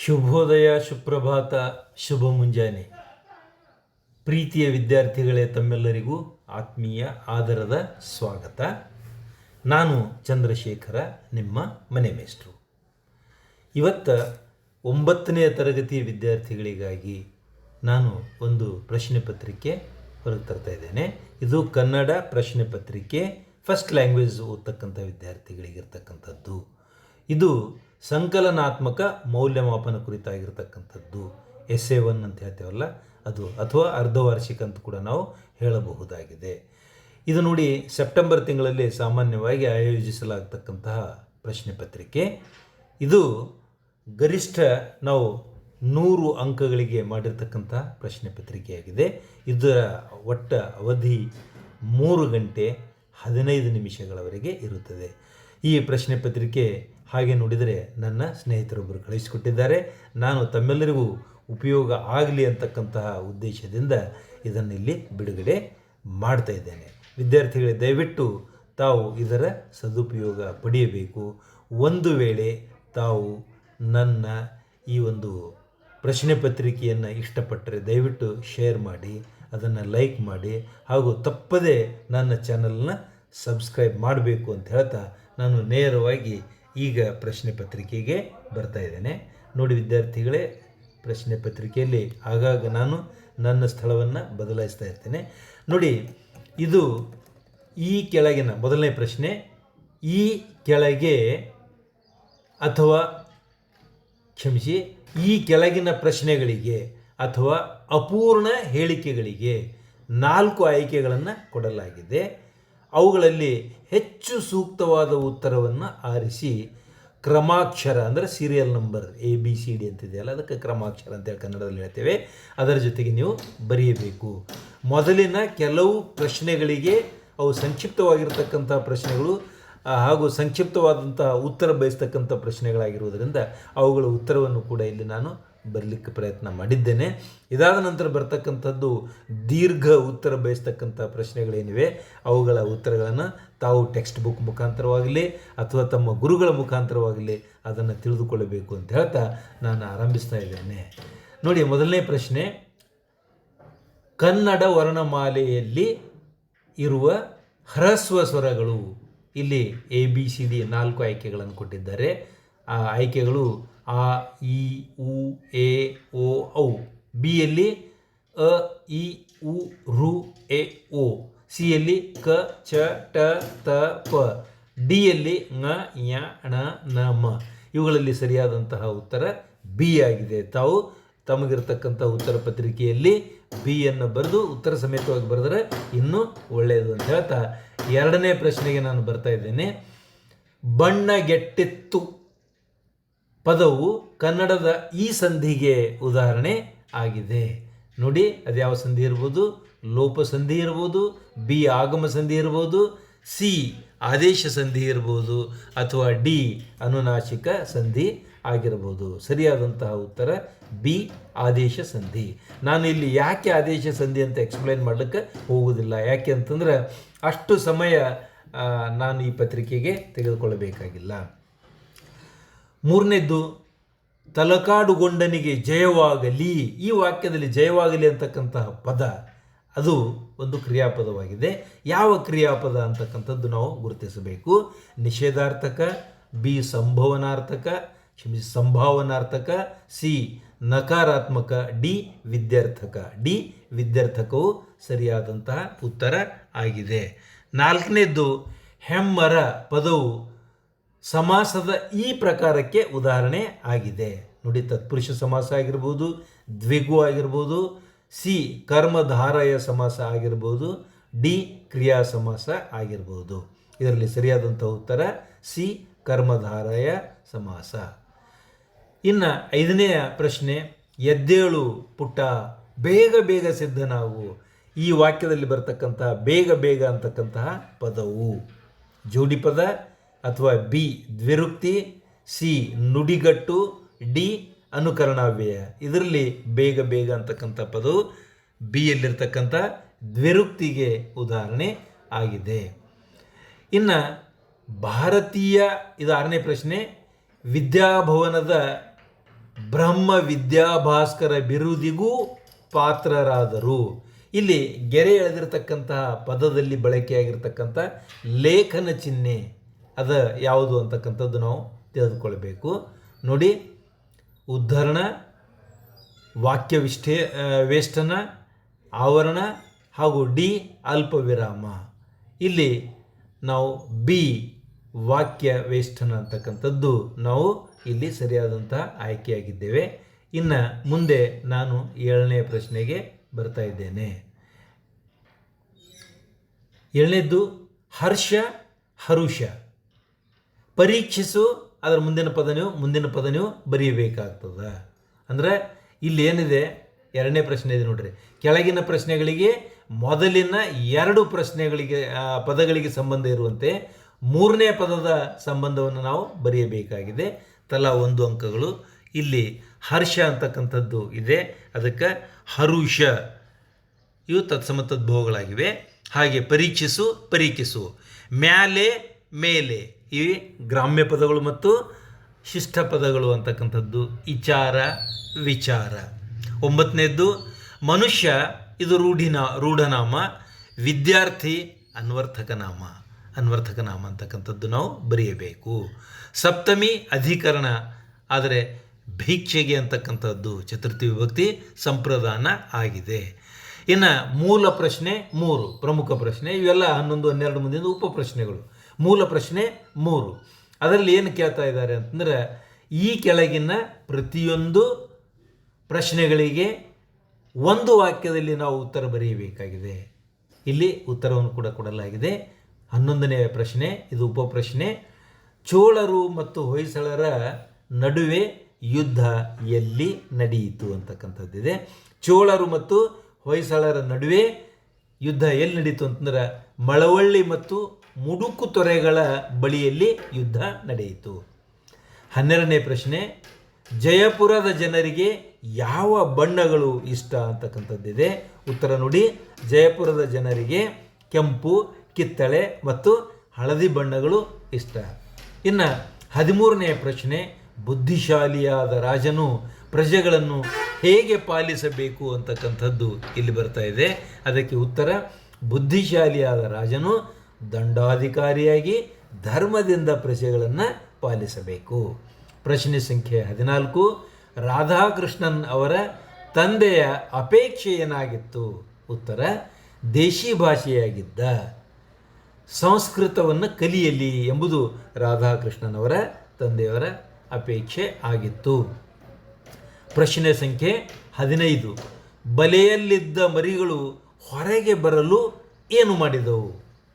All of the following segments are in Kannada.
ಶುಭೋದಯ, ಸುಪ್ರಭಾತ, ಶುಭ ಮುಂಜಾನೆ. ಪ್ರೀತಿಯ ವಿದ್ಯಾರ್ಥಿಗಳೇ, ತಮ್ಮೆಲ್ಲರಿಗೂ ಆತ್ಮೀಯ ಆದರದ ಸ್ವಾಗತ. ನಾನು ಚಂದ್ರಶೇಖರ, ನಿಮ್ಮ ಮನೆ ಮೇಷ್ಟ್ರು. ಇವತ್ತು 9ನೇ ತರಗತಿ ವಿದ್ಯಾರ್ಥಿಗಳಿಗಾಗಿ ನಾನು ಒಂದು ಪ್ರಶ್ನೆ ಪತ್ರಿಕೆ ಹೊರಗೆ ತರ್ತಾ ಇದ್ದೇನೆ. ಇದು ಕನ್ನಡ ಪ್ರಶ್ನೆ ಪತ್ರಿಕೆ, ಫಸ್ಟ್ ಲ್ಯಾಂಗ್ವೇಜ್ ಓದ್ತಕ್ಕಂಥ ವಿದ್ಯಾರ್ಥಿಗಳಿಗಿರ್ತಕ್ಕಂಥದ್ದು. ಇದು ಸಂಕಲನಾತ್ಮಕ ಮೌಲ್ಯಮಾಪನ ಕುರಿತಾಗಿರ್ತಕ್ಕಂಥದ್ದು. SA1 ಅಂತ ಹೇಳ್ತೇವಲ್ಲ ಅದು, ಅಥವಾ ಅರ್ಧವಾರ್ಷಿಕ ಅಂತ ಕೂಡ ನಾವು ಹೇಳಬಹುದಾಗಿದೆ. ಇದು ನೋಡಿ, ಸೆಪ್ಟೆಂಬರ್ ತಿಂಗಳಲ್ಲಿ ಸಾಮಾನ್ಯವಾಗಿ ಆಯೋಜಿಸಲಾಗತಕ್ಕಂತಹ ಪ್ರಶ್ನೆ ಪತ್ರಿಕೆ. ಇದು ಗರಿಷ್ಠ ನಾವು 100 ಅಂಕಗಳಿಗೆ ಮಾಡಿರ್ತಕ್ಕಂಥ ಪ್ರಶ್ನೆ ಪತ್ರಿಕೆಯಾಗಿದೆ. ಇದರ ಒಟ್ಟ ಅವಧಿ 3 ಗಂಟೆ 15 ನಿಮಿಷಗಳವರೆಗೆ ಇರುತ್ತದೆ. ಈ ಪ್ರಶ್ನೆ ಪತ್ರಿಕೆ ಹಾಗೆ ನೋಡಿದರೆ ನನ್ನ ಸ್ನೇಹಿತರೊಬ್ಬರು ಕಳಿಸಿಕೊಟ್ಟಿದ್ದಾರೆ. ನಾನು ತಮ್ಮೆಲ್ಲರಿಗೂ ಉಪಯೋಗ ಆಗಲಿ ಅಂತಕ್ಕಂತಹ ಉದ್ದೇಶದಿಂದ ಇದನ್ನು ಇಲ್ಲಿ ಬಿಡುಗಡೆ ಮಾಡ್ತಾ ಇದ್ದೇನೆ. ವಿದ್ಯಾರ್ಥಿಗಳೇ, ದಯವಿಟ್ಟು ತಾವು ಇದರ ಸದುಪಯೋಗ ಪಡೆಯಬೇಕು. ಒಂದು ವೇಳೆ ತಾವು ನನ್ನ ಈ ಒಂದು ಪ್ರಶ್ನೆ ಪತ್ರಿಕೆಯನ್ನು ಇಷ್ಟಪಟ್ಟರೆ ದಯವಿಟ್ಟು ಶೇರ್ ಮಾಡಿ, ಅದನ್ನು ಲೈಕ್ ಮಾಡಿ, ಹಾಗೂ ತಪ್ಪದೇ ನನ್ನ ಚಾನಲ್ನ ಸಬ್ಸ್ಕ್ರೈಬ್ ಮಾಡಬೇಕು ಅಂತ ಹೇಳ್ತಾ ನಾನು ನೇರವಾಗಿ ಈಗ ಪ್ರಶ್ನೆ ಪತ್ರಿಕೆಗೆ ಬರ್ತಾ ಇದ್ದೇನೆ. ನೋಡಿ ವಿದ್ಯಾರ್ಥಿಗಳೇ, ಪ್ರಶ್ನೆ ಪತ್ರಿಕೆಯಲ್ಲಿ ಆಗಾಗ ನಾನು ನನ್ನ ಸ್ಥಳವನ್ನು ಬದಲಾಯಿಸ್ತಾ ಇರ್ತೇನೆ. ನೋಡಿ, ಇದು ಈ ಕೆಳಗಿನ ಮೊದಲನೇ ಪ್ರಶ್ನೆ. ಈ ಕೆಳಗೆ ಅಥವಾ ಕ್ಷಮಿಸಿ, ಈ ಕೆಳಗಿನ ಪ್ರಶ್ನೆಗಳಿಗೆ ಅಥವಾ ಅಪೂರ್ಣ ಹೇಳಿಕೆಗಳಿಗೆ 4 ಆಯ್ಕೆಗಳನ್ನು ಕೊಡಲಾಗಿದೆ. ಅವುಗಳಲ್ಲಿ ಹೆಚ್ಚು ಸೂಕ್ತವಾದ ಉತ್ತರವನ್ನು ಆರಿಸಿ ಕ್ರಮಾಕ್ಷರ ಅಂದರೆ ಸೀರಿಯಲ್ ನಂಬರ್ ABCD ಅಂತಿದೆಯಲ್ಲ, ಅದಕ್ಕೆ ಕ್ರಮಾಕ್ಷರ ಅಂತೇಳಿ ಕನ್ನಡದಲ್ಲಿ ಹೇಳ್ತೇವೆ, ಅದರ ಜೊತೆಗೆ ನೀವು ಬರೆಯಬೇಕು. ಮೊದಲಿನ ಕೆಲವು ಪ್ರಶ್ನೆಗಳಿಗೆ ಅವು ಸಂಕ್ಷಿಪ್ತವಾಗಿರ್ತಕ್ಕಂಥ ಪ್ರಶ್ನೆಗಳು ಹಾಗೂ ಸಂಕ್ಷಿಪ್ತವಾದಂಥ ಉತ್ತರ ಬಯಸ್ತಕ್ಕಂಥ ಪ್ರಶ್ನೆಗಳಾಗಿರುವುದರಿಂದ ಅವುಗಳ ಉತ್ತರವನ್ನು ಕೂಡ ಇಲ್ಲಿ ನಾನು ಬರಲಿಕ್ಕೆ ಪ್ರಯತ್ನ ಮಾಡಿದ್ದೇನೆ. ಇದಾದ ನಂತರ ಬರ್ತಕ್ಕಂಥದ್ದು ದೀರ್ಘ ಉತ್ತರ ಬಯಸ್ತಕ್ಕಂಥ ಪ್ರಶ್ನೆಗಳೇನಿವೆ ಅವುಗಳ ಉತ್ತರಗಳನ್ನು ತಾವು ಟೆಕ್ಸ್ಟ್ ಬುಕ್ ಮುಖಾಂತರವಾಗಲಿ ಅಥವಾ ತಮ್ಮ ಗುರುಗಳ ಮುಖಾಂತರವಾಗಲಿ ಅದನ್ನು ತಿಳಿದುಕೊಳ್ಳಬೇಕು ಅಂತ ಹೇಳ್ತಾ ನಾನು ಆರಂಭಿಸ್ತಾ ಇದ್ದೇನೆ. ನೋಡಿ, ಮೊದಲನೇ ಪ್ರಶ್ನೆ, ಕನ್ನಡ ವರ್ಣಮಾಲೆಯಲ್ಲಿ ಇರುವ ಹ್ರಸ್ವ ಸ್ವರಗಳು. ಇಲ್ಲಿ ABCD 4 ಆಯ್ಕೆಗಳನ್ನು ಕೊಟ್ಟಿದ್ದಾರೆ. ಆ ಆಯ್ಕೆಗಳು ಆ, ಇ, ಉ, ಎ, ಓ, ಔ. ಬಿ ಯಲ್ಲಿ ಅ, ಇ, ಉ, ರು, ಎ, ಓ. ಸಿ ಯಲ್ಲಿ ಕ, ಚ, ಟ, ತ, ಪ. ಡಿ ಯಲ್ಲಿ ङ, ಞ, ಣ, ನ, ಮ. ಇವುಗಳಲ್ಲಿ ಸರಿಯಾದಂತಹ ಉತ್ತರ ಬಿ ಆಗಿದೆ. ತಾವು ತಮಗಿರ್ತಕ್ಕಂಥ ಉತ್ತರ ಪತ್ರಿಕೆಯಲ್ಲಿ ಬಿಯನ್ನು ಬರೆದು ಉತ್ತರ ಸಮೇತವಾಗಿ ಬರೆದರೆ ಇನ್ನೂ ಒಳ್ಳೆಯದು ಅಂತ ಹೇಳ್ತಾ ಎರಡನೇ ಪ್ರಶ್ನೆಗೆ ನಾನು ಬರ್ತಾ ಇದ್ದೇನೆ. ಬಣ್ಣಗೆಟ್ಟಿತ್ತು ಪದವು ಕನ್ನಡದ ಈ ಸಂಧಿಗೆ ಉದಾಹರಣೆ ಆಗಿದೆ. ನೋಡಿ, ಅದು ಯಾವ ಸಂಧಿ ಇರ್ಬೋದು? ಲೋಪ ಸಂಧಿ ಇರ್ಬೋದು, ಬಿ ಆಗಮ ಸಂಧಿ ಇರ್ಬೋದು, ಸಿ ಆದೇಶ ಸಂಧಿ ಇರ್ಬೋದು, ಅಥವಾ ಡಿ ಅನುನಾಸಿಕ ಸಂಧಿ ಆಗಿರ್ಬೋದು. ಸರಿಯಾದಂತಹ ಉತ್ತರ ಬಿ ಆದೇಶ ಸಂಧಿ. ನಾನು ಇಲ್ಲಿ ಯಾಕೆ ಆದೇಶ ಸಂಧಿ ಅಂತ ಎಕ್ಸ್ಪ್ಲೈನ್ ಮಾಡಲಿಕ್ಕೆ ಹೋಗುವುದಿಲ್ಲ. ಯಾಕೆ ಅಂತಂದ್ರೆ ಅಷ್ಟು ಸಮಯ ನಾನು ಈ ಪತ್ರಿಕೆಗೆ ತೆಗೆದುಕೊಳ್ಳಬೇಕಾಗಿಲ್ಲ. ಮೂರನೇದ್ದು, ತಲಕಾಡುಗೊಂಡನಿಗೆ ಜಯವಾಗಲಿ. ಈ ವಾಕ್ಯದಲ್ಲಿ ಜಯವಾಗಲಿ ಅಂತಕ್ಕಂತಹ ಪದ ಅದು ಒಂದು ಕ್ರಿಯಾಪದವಾಗಿದೆ. ಯಾವ ಕ್ರಿಯಾಪದ ಅಂತಕ್ಕಂಥದ್ದು ನಾವು ಗುರುತಿಸಬೇಕು. ನಿಷೇಧಾರ್ಥಕ, ಬಿ ಸಂಭಾವನಾರ್ಥಕ, ಸಿ ನಕಾರಾತ್ಮಕ, ಡಿ ವಿದ್ಯಾರ್ಥಕ. ಡಿ ವಿದ್ಯಾರ್ಥಕವು ಸರಿಯಾದಂತಹ ಉತ್ತರ ಆಗಿದೆ. ನಾಲ್ಕನೇದ್ದು, ಹೆಮ್ಮರ ಪದವು ಸಮಾಸದ ಈ ಪ್ರಕಾರಕ್ಕೆ ಉದಾಹರಣೆ ಆಗಿದೆ. ನೋಡಿ, ತತ್ಪುರುಷ ಸಮಾಸ ಆಗಿರ್ಬೋದು, ದ್ವಿಗು ಆಗಿರ್ಬೋದು, ಸಿ ಕರ್ಮಧಾರಯ ಸಮಾಸ ಆಗಿರ್ಬೋದು, ಡಿ ಕ್ರಿಯಾ ಸಮಾಸ ಆಗಿರ್ಬೋದು. ಇದರಲ್ಲಿ ಸರಿಯಾದಂಥ ಉತ್ತರ ಸಿ ಕರ್ಮಧಾರಯ ಸಮಾಸ. ಇನ್ನು 5ನೇ ಪ್ರಶ್ನೆ, ಎದ್ದೇಳು ಪುಟ್ಟ ಬೇಗ ಬೇಗ ಸಿದ್ಧನಾಗು. ಈ ವಾಕ್ಯದಲ್ಲಿ ಬರ್ತಕ್ಕಂತಹ ಬೇಗ ಬೇಗ ಅಂತಕ್ಕಂತಹ ಪದವು ಜೋಡಿ ಪದ, ಅಥವಾ ಬಿ ದ್ವಿರುಕ್ತಿ, ಸಿ ನುಡಿಗಟ್ಟು, ಡಿ ಅನುಕರಣಾವ್ಯಯ. ಇದರಲ್ಲಿ ಬೇಗ ಬೇಗ ಅಂತಕ್ಕಂಥ ಪದವು ಬಿ ಯಲ್ಲಿರ್ತಕ್ಕಂಥ ದ್ವಿರುಕ್ತಿಗೆ ಉದಾಹರಣೆ ಆಗಿದೆ. ಇನ್ನು ಭಾರತೀಯ, ಇದು 6ನೇ ಪ್ರಶ್ನೆ, ವಿದ್ಯಾಭವನದ ಬ್ರಹ್ಮ ವಿದ್ಯಾಭಾಸ್ಕರ ಬಿರುದಿಗೂ ಪಾತ್ರರಾದರು. ಇಲ್ಲಿ ಗೆರೆ ಎಳೆದಿರ್ತಕ್ಕಂತಹ ಪದದಲ್ಲಿ ಬಳಕೆಯಾಗಿರ್ತಕ್ಕಂಥ ಲೇಖನ ಚಿಹ್ನೆ ಅದು ಯಾವುದು ಅಂತಕ್ಕಂಥದ್ದು ನಾವು ತಿಳಿದುಕೊಳ್ಬೇಕು. ನೋಡಿ, ಉದ್ಧರಣ, ವಾಕ್ಯ ವೇಷ್ಟನ, ಆವರಣ ಹಾಗೂ ಡಿ ಅಲ್ಪ ವಿರಾಮ. ಇಲ್ಲಿ ನಾವು ಬಿ ವಾಕ್ಯ ವೇಷ್ಟನ ಅಂತಕ್ಕಂಥದ್ದು ನಾವು ಇಲ್ಲಿ ಸರಿಯಾದಂತಹ ಆಯ್ಕೆಯಾಗಿದ್ದೇವೆ. ಇನ್ನು ಮುಂದೆ ನಾನು 7ನೇ ಪ್ರಶ್ನೆಗೆ ಬರ್ತಾ ಇದ್ದೇನೆ. 7ನೇದ್ದು ಹರ್ಷ, ಹರುಷ. ಪರೀಕ್ಷಿಸು, ಅದರ ಮುಂದಿನ ಪದ ನೀವು ಬರೆಯಬೇಕಾಗ್ತದೆ. ಅಂದರೆ ಇಲ್ಲಿ ಏನಿದೆ, 2ನೇ ಪ್ರಶ್ನೆ ಇದೆ ನೋಡ್ರಿ. ಕೆಳಗಿನ ಪ್ರಶ್ನೆಗಳಿಗೆ ಮೊದಲಿನ 2 ಪ್ರಶ್ನೆಗಳಿಗೆ ಪದಗಳಿಗೆ ಸಂಬಂಧ ಇರುವಂತೆ 3ನೇ ಪದದ ಸಂಬಂಧವನ್ನು ನಾವು ಬರೆಯಬೇಕಾಗಿದೆ. ತಲಾ 1 ಅಂಕಗಳು. ಇಲ್ಲಿ ಹರ್ಷ ಅಂತಕ್ಕಂಥದ್ದು ಇದೆ, ಅದಕ್ಕೆ ಹರುಷ ಇವು ತತ್ಸಮ ತದ್ಭವಗಳಾಗಿವೆ. ಹಾಗೆ ಪರೀಕ್ಷಿಸು, ಪರೀಕ್ಷಿಸು. ಮ್ಯಾಲೆ, ಮೇಲೆ ಇವೆ ಗ್ರಾಮ್ಯ ಪದಗಳು ಮತ್ತು ಶಿಷ್ಟ ಪದಗಳು ಅಂತಕ್ಕಂಥದ್ದು. ವಿಚಾರ, ವಿಚಾರ. 9ನೇದ್ದು ಮನುಷ್ಯ, ಇದು ರೂಢನಾಮ. ವಿದ್ಯಾರ್ಥಿ ಅನ್ವರ್ಥಕ ನಾಮ ಅಂತಕ್ಕಂಥದ್ದು ನಾವು ಬರೆಯಬೇಕು. ಸಪ್ತಮಿ ಅಧಿಕರಣ, ಆದರೆ ಭಿಕ್ಷೆಗೆ ಅಂತಕ್ಕಂಥದ್ದು ಚತುರ್ಥಿ ವಿಭಕ್ತಿ ಸಂಪ್ರದಾನ ಆಗಿದೆ. ಇನ್ನು ಮೂಲ ಪ್ರಶ್ನೆ 3, ಪ್ರಮುಖ ಪ್ರಶ್ನೆ. ಇವೆಲ್ಲ 11, 12 ಮುಂದಿನ ಉಪ ಪ್ರಶ್ನೆಗಳು. ಮೂಲ ಪ್ರಶ್ನೆ 3, ಅದರಲ್ಲಿ ಏನು ಕೇಳ್ತಾ ಇದ್ದಾರೆ ಅಂತಂದ್ರೆ, ಈ ಕೆಳಗಿನ ಪ್ರತಿಯೊಂದು ಪ್ರಶ್ನೆಗಳಿಗೆ ಒಂದು ವಾಕ್ಯದಲ್ಲಿ ನಾವು ಉತ್ತರ ಬರೆಯಬೇಕಾಗಿದೆ. ಇಲ್ಲಿ ಉತ್ತರವನ್ನು ಕೂಡ ಕೊಡಲಾಗಿದೆ. 11ನೇ ಪ್ರಶ್ನೆ, ಇದು ಉಪ ಪ್ರಶ್ನೆ. ಚೋಳರು ಮತ್ತು ಹೊಯ್ಸಳರ ನಡುವೆ ಯುದ್ಧ ಎಲ್ಲಿ ನಡೆಯಿತು ಅಂತಕ್ಕಂಥದ್ದಿದೆ. ಚೋಳರು ಮತ್ತು ಹೊಯ್ಸಳರ ನಡುವೆ ಯುದ್ಧ ಎಲ್ಲಿ ನಡೀತು ಅಂತಂದ್ರೆ, ಮಳವಳ್ಳಿ ಮತ್ತು ಮುಡುಕು ತೊರೆಗಳ ಬಳಿಯಲ್ಲಿ ಯುದ್ಧ ನಡೆಯಿತು. 12ನೇ ಪ್ರಶ್ನೆ, ಜಯಪುರದ ಜನರಿಗೆ ಯಾವ ಬಣ್ಣಗಳು ಇಷ್ಟ ಅಂತಕ್ಕಂಥದ್ದಿದೆ. ಉತ್ತರ ನೋಡಿ, ಜಯಪುರದ ಜನರಿಗೆ ಕೆಂಪು, ಕಿತ್ತಳೆ ಮತ್ತು ಹಳದಿ ಬಣ್ಣಗಳು ಇಷ್ಟ. ಇನ್ನು 13ನೇ ಪ್ರಶ್ನೆ, ಬುದ್ಧಿಶಾಲಿಯಾದ ರಾಜನು ಪ್ರಜೆಗಳನ್ನು ಹೇಗೆ ಪಾಲಿಸಬೇಕು ಅಂತಕ್ಕಂಥದ್ದು ಇಲ್ಲಿ ಬರ್ತಾ ಇದೆ. ಅದಕ್ಕೆ ಉತ್ತರ, ಬುದ್ಧಿಶಾಲಿಯಾದ ರಾಜನು ದಂಡಾಧಿಕಾರಿಯಾಗಿ ಧರ್ಮದಿಂದ ಪ್ರಜೆಗಳನ್ನು ಪಾಲಿಸಬೇಕು. ಪ್ರಶ್ನೆ ಸಂಖ್ಯೆ 14, ರಾಧಾಕೃಷ್ಣನ್ ಅವರ ತಂದೆಯ ಅಪೇಕ್ಷೆ ಏನಾಗಿತ್ತು? ಉತ್ತರ, ದೇಶಿ ಭಾಷೆಯಾಗಿದ್ದ ಸಂಸ್ಕೃತವನ್ನು ಕಲಿಯಲಿ ಎಂಬುದು ರಾಧಾಕೃಷ್ಣನವರ ತಂದೆಯವರ ಅಪೇಕ್ಷೆ ಆಗಿತ್ತು. ಪ್ರಶ್ನೆ ಸಂಖ್ಯೆ 15, ಬಲೆಯಲ್ಲಿದ್ದ ಮರಿಗಳು ಹೊರಗೆ ಬರಲು ಏನು ಮಾಡಿದವು?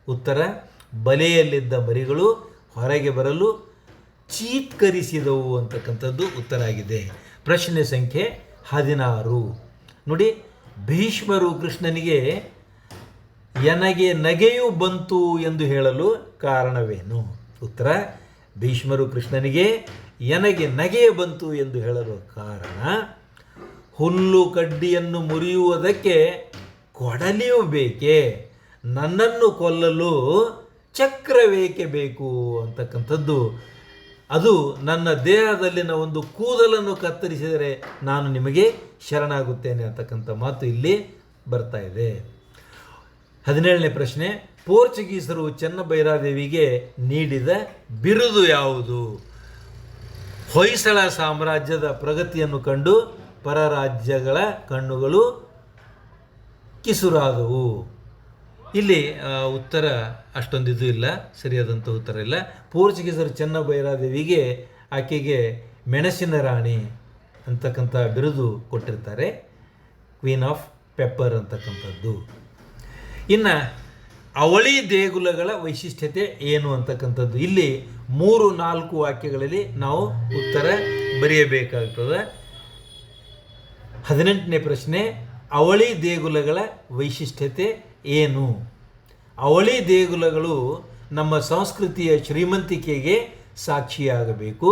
ಉತ್ತರ, ಬಲೆಯಲ್ಲಿದ್ದ ಮರಿಗಳು ಹೊರಗೆ ಬರಲು ಚೀತ್ಕರಿಸಿದವು ಅಂತಕ್ಕಂಥದ್ದು ಉತ್ತರ ಆಗಿದೆ. ಪ್ರಶ್ನೆ ಸಂಖ್ಯೆ 16, ನೋಡಿ, ಭೀಷ್ಮರು ಕೃಷ್ಣನಿಗೆ ನನಗೆ ನಗೆಯು ಬಂತು ಎಂದು ಹೇಳಲು ಕಾರಣವೇನು? ಉತ್ತರ, ಭೀಷ್ಮರು ಕೃಷ್ಣನಿಗೆ ನನಗೆ ನಗೆ ಬಂತು ಎಂದು ಹೇಳಲು ಕಾರಣ, ಹುಲ್ಲು ಕಡ್ಡಿಯನ್ನು ಮುರಿಯುವುದಕ್ಕೆ ಕೊಡಲಿಯೂ ಬೇಕೆ, ನನ್ನನ್ನು ಕೊಲ್ಲಲು ಚಕ್ರವೇಕೆ ಬೇಕು ಅಂತಕ್ಕಂಥದ್ದು. ಅದು ನನ್ನ ದೇಹದಲ್ಲಿನ ಒಂದು ಕೂದಲನ್ನು ಕತ್ತರಿಸಿದರೆ ನಾನು ನಿಮಗೆ ಶರಣಾಗುತ್ತೇನೆ ಅಂತಕ್ಕಂಥ ಮಾತು ಇಲ್ಲಿ ಬರ್ತಾ ಇದೆ. 17ನೇ ಪ್ರಶ್ನೆ, ಪೋರ್ಚುಗೀಸರು ಚೆನ್ನಭೈರಾದೇವಿಗೆ ನೀಡಿದ ಬಿರುದು ಯಾವುದು? ಹೊಯ್ಸಳ ಸಾಮ್ರಾಜ್ಯದ ಪ್ರಗತಿಯನ್ನು ಕಂಡು ಪರ ರಾಜ್ಯಗಳ ಕಣ್ಣುಗಳು ಕಿಸುರಾದವು. ಇಲ್ಲಿ ಉತ್ತರ ಅಷ್ಟೊಂದಿದು ಇಲ್ಲ, ಸರಿಯಾದಂಥ ಉತ್ತರ ಇಲ್ಲ. ಪೋರ್ಚುಗೀಸರು ಚೆನ್ನಭೈರಾದೇವಿಗೆ ಆಕೆಗೆ ಮೆಣಸಿನ ರಾಣಿ ಅಂತಕ್ಕಂಥ ಬಿರುದು ಕೊಟ್ಟಿರ್ತಾರೆ, ಕ್ವೀನ್ ಆಫ್ ಪೆಪ್ಪರ್ ಅಂತಕ್ಕಂಥದ್ದು. ಇನ್ನು ಅವಳಿ ದೇಗುಲಗಳ ವೈಶಿಷ್ಟ್ಯತೆ ಏನು ಅಂತಕ್ಕಂಥದ್ದು, ಇಲ್ಲಿ 3-4 ವಾಕ್ಯಗಳಲ್ಲಿ ನಾವು ಉತ್ತರ ಬರೆಯಬೇಕಾಗ್ತದೆ. 18ನೇ ಪ್ರಶ್ನೆ, ಅವಳಿ ದೇಗುಲಗಳ ವೈಶಿಷ್ಟ್ಯತೆ ಏನು? ಅವಳಿ ದೇಗುಲಗಳು ನಮ್ಮ ಸಂಸ್ಕೃತಿಯ ಶ್ರೀಮಂತಿಕೆಗೆ ಸಾಕ್ಷಿಯಾಗಬೇಕು.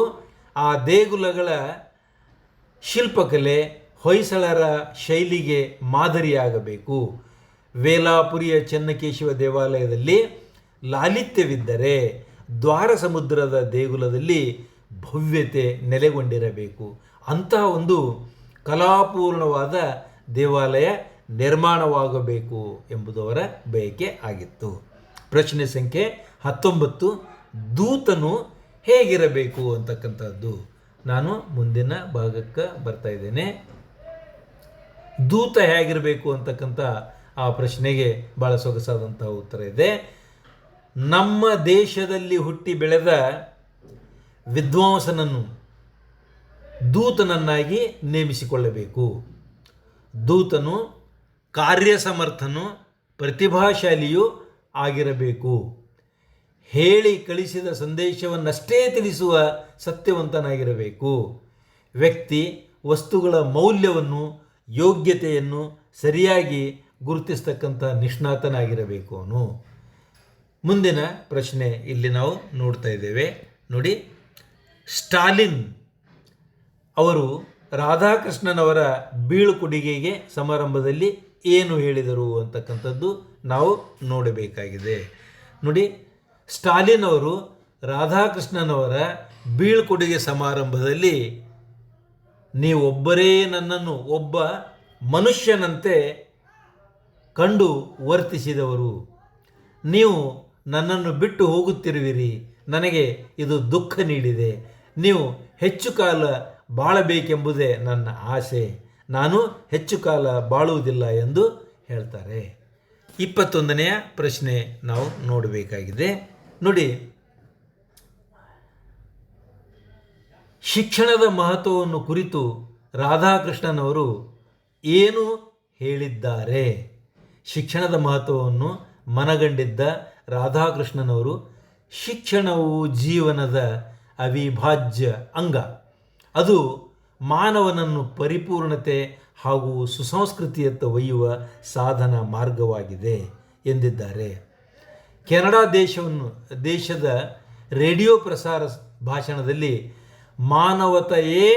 ಆ ದೇಗುಲಗಳ ಶಿಲ್ಪಕಲೆ ಹೊಯ್ಸಳರ ಶೈಲಿಗೆ ಮಾದರಿಯಾಗಬೇಕು. ವೇಲಾಪುರಿಯ ಚೆನ್ನಕೇಶವ ದೇವಾಲಯದಲ್ಲಿ ಲಾಲಿತ್ಯವಿದ್ದರೆ ದ್ವಾರ ಸಮುದ್ರದ ದೇಗುಲದಲ್ಲಿ ಭವ್ಯತೆ ನೆಲೆಗೊಂಡಿರಬೇಕು. ಅಂತಹ ಒಂದು ಕಲಾಪೂರ್ಣವಾದ ದೇವಾಲಯ ನಿರ್ಮಾಣವಾಗಬೇಕು ಎಂಬುದು ಅವರ ಬಯಕೆ ಆಗಿತ್ತು. ಪ್ರಶ್ನೆ ಸಂಖ್ಯೆ 19, ದೂತನು ಹೇಗಿರಬೇಕು ಅಂತಕ್ಕಂಥದ್ದು. ನಾನು ಮುಂದಿನ ಭಾಗಕ್ಕೆ ಬರ್ತಾ ಇದ್ದೇನೆ. ದೂತ ಹೇಗಿರಬೇಕು ಅಂತಕ್ಕಂಥ ಆ ಪ್ರಶ್ನೆಗೆ ಭಾಳ ಸೊಗಸಾದಂತಹ ಉತ್ತರ ಇದೆ. ನಮ್ಮ ದೇಶದಲ್ಲಿ ಹುಟ್ಟಿ ಬೆಳೆದ ವಿದ್ವಾಂಸನನ್ನು ದೂತನನ್ನಾಗಿ ನೇಮಿಸಿಕೊಳ್ಳಬೇಕು. ದೂತನು ಕಾರ್ಯಸಮರ್ಥನು, ಪ್ರತಿಭಾಶಾಲಿಯೂ ಆಗಿರಬೇಕು. ಹೇಳಿ ಕಳಿಸಿದ ಸಂದೇಶವನ್ನಷ್ಟೇ ತಿಳಿಸುವ ಸತ್ಯವಂತನಾಗಿರಬೇಕು. ವ್ಯಕ್ತಿ ವಸ್ತುಗಳ ಮೌಲ್ಯವನ್ನು, ಯೋಗ್ಯತೆಯನ್ನು ಸರಿಯಾಗಿ ಗುರುತಿಸ್ತಕ್ಕಂಥ ನಿಷ್ಣಾತನಾಗಿರಬೇಕು ಅವನು. ಮುಂದಿನ ಪ್ರಶ್ನೆ ಇಲ್ಲಿ ನಾವು ನೋಡ್ತಾ ಇದ್ದೇವೆ ನೋಡಿ. ಸ್ಟಾಲಿನ್ ಅವರು ರಾಧಾಕೃಷ್ಣನವರ ಬೀಳ್ಕೊಡುಗೆಗೆ ಸಮಾರಂಭದಲ್ಲಿ ಏನು ಹೇಳಿದರು ಅಂತಕ್ಕಂಥದ್ದು ನಾವು ನೋಡಬೇಕಾಗಿದೆ. ನೋಡಿ, ಸ್ಟಾಲಿನ್ ಅವರು ರಾಧಾಕೃಷ್ಣನವರ ಬೀಳ್ಕೊಡುಗೆ ಸಮಾರಂಭದಲ್ಲಿ ನೀವೊಬ್ಬರೇ ನನ್ನನ್ನು ಒಬ್ಬ ಮನುಷ್ಯನಂತೆ ಕಂಡು ವರ್ತಿಸಿದವರು, ನೀವು ನನ್ನನ್ನು ಬಿಟ್ಟು ಹೋಗುತ್ತಿರುವಿರಿ, ನನಗೆ ಇದು ದುಃಖ ನೀಡಿದೆ, ನೀವು ಹೆಚ್ಚು ಕಾಲ ಬಾಳಬೇಕೆಂಬುದೇ ನನ್ನ ಆಸೆ, ನಾನು ಹೆಚ್ಚು ಕಾಲ ಬಾಳುವುದಿಲ್ಲ ಎಂದು ಹೇಳ್ತಾರೆ. 21ನೆಯ ಪ್ರಶ್ನೆ ನಾವು ನೋಡಬೇಕಾಗಿದೆ ನೋಡಿ. ಶಿಕ್ಷಣದ ಮಹತ್ವವನ್ನು ಕುರಿತು ರಾಧಾಕೃಷ್ಣನವರು ಏನು ಹೇಳಿದ್ದಾರೆ? ಶಿಕ್ಷಣದ ಮಹತ್ವವನ್ನು ಮನಗಂಡಿದ್ದ ರಾಧಾಕೃಷ್ಣನವರು, ಶಿಕ್ಷಣವು ಜೀವನದ ಅವಿಭಾಜ್ಯ ಅಂಗ, ಅದು ಮಾನವನನ್ನು ಪರಿಪೂರ್ಣತೆ ಹಾಗೂ ಸುಸಂಸ್ಕೃತಿಯತ್ತ ಒಯ್ಯುವ ಸಾಧನ ಮಾರ್ಗವಾಗಿದೆ ಎಂದಿದ್ದಾರೆ. ಕೆನಡಾ ದೇಶದ ರೇಡಿಯೋ ಪ್ರಸಾರ ಭಾಷಣದಲ್ಲಿ ಮಾನವತೆಯೇ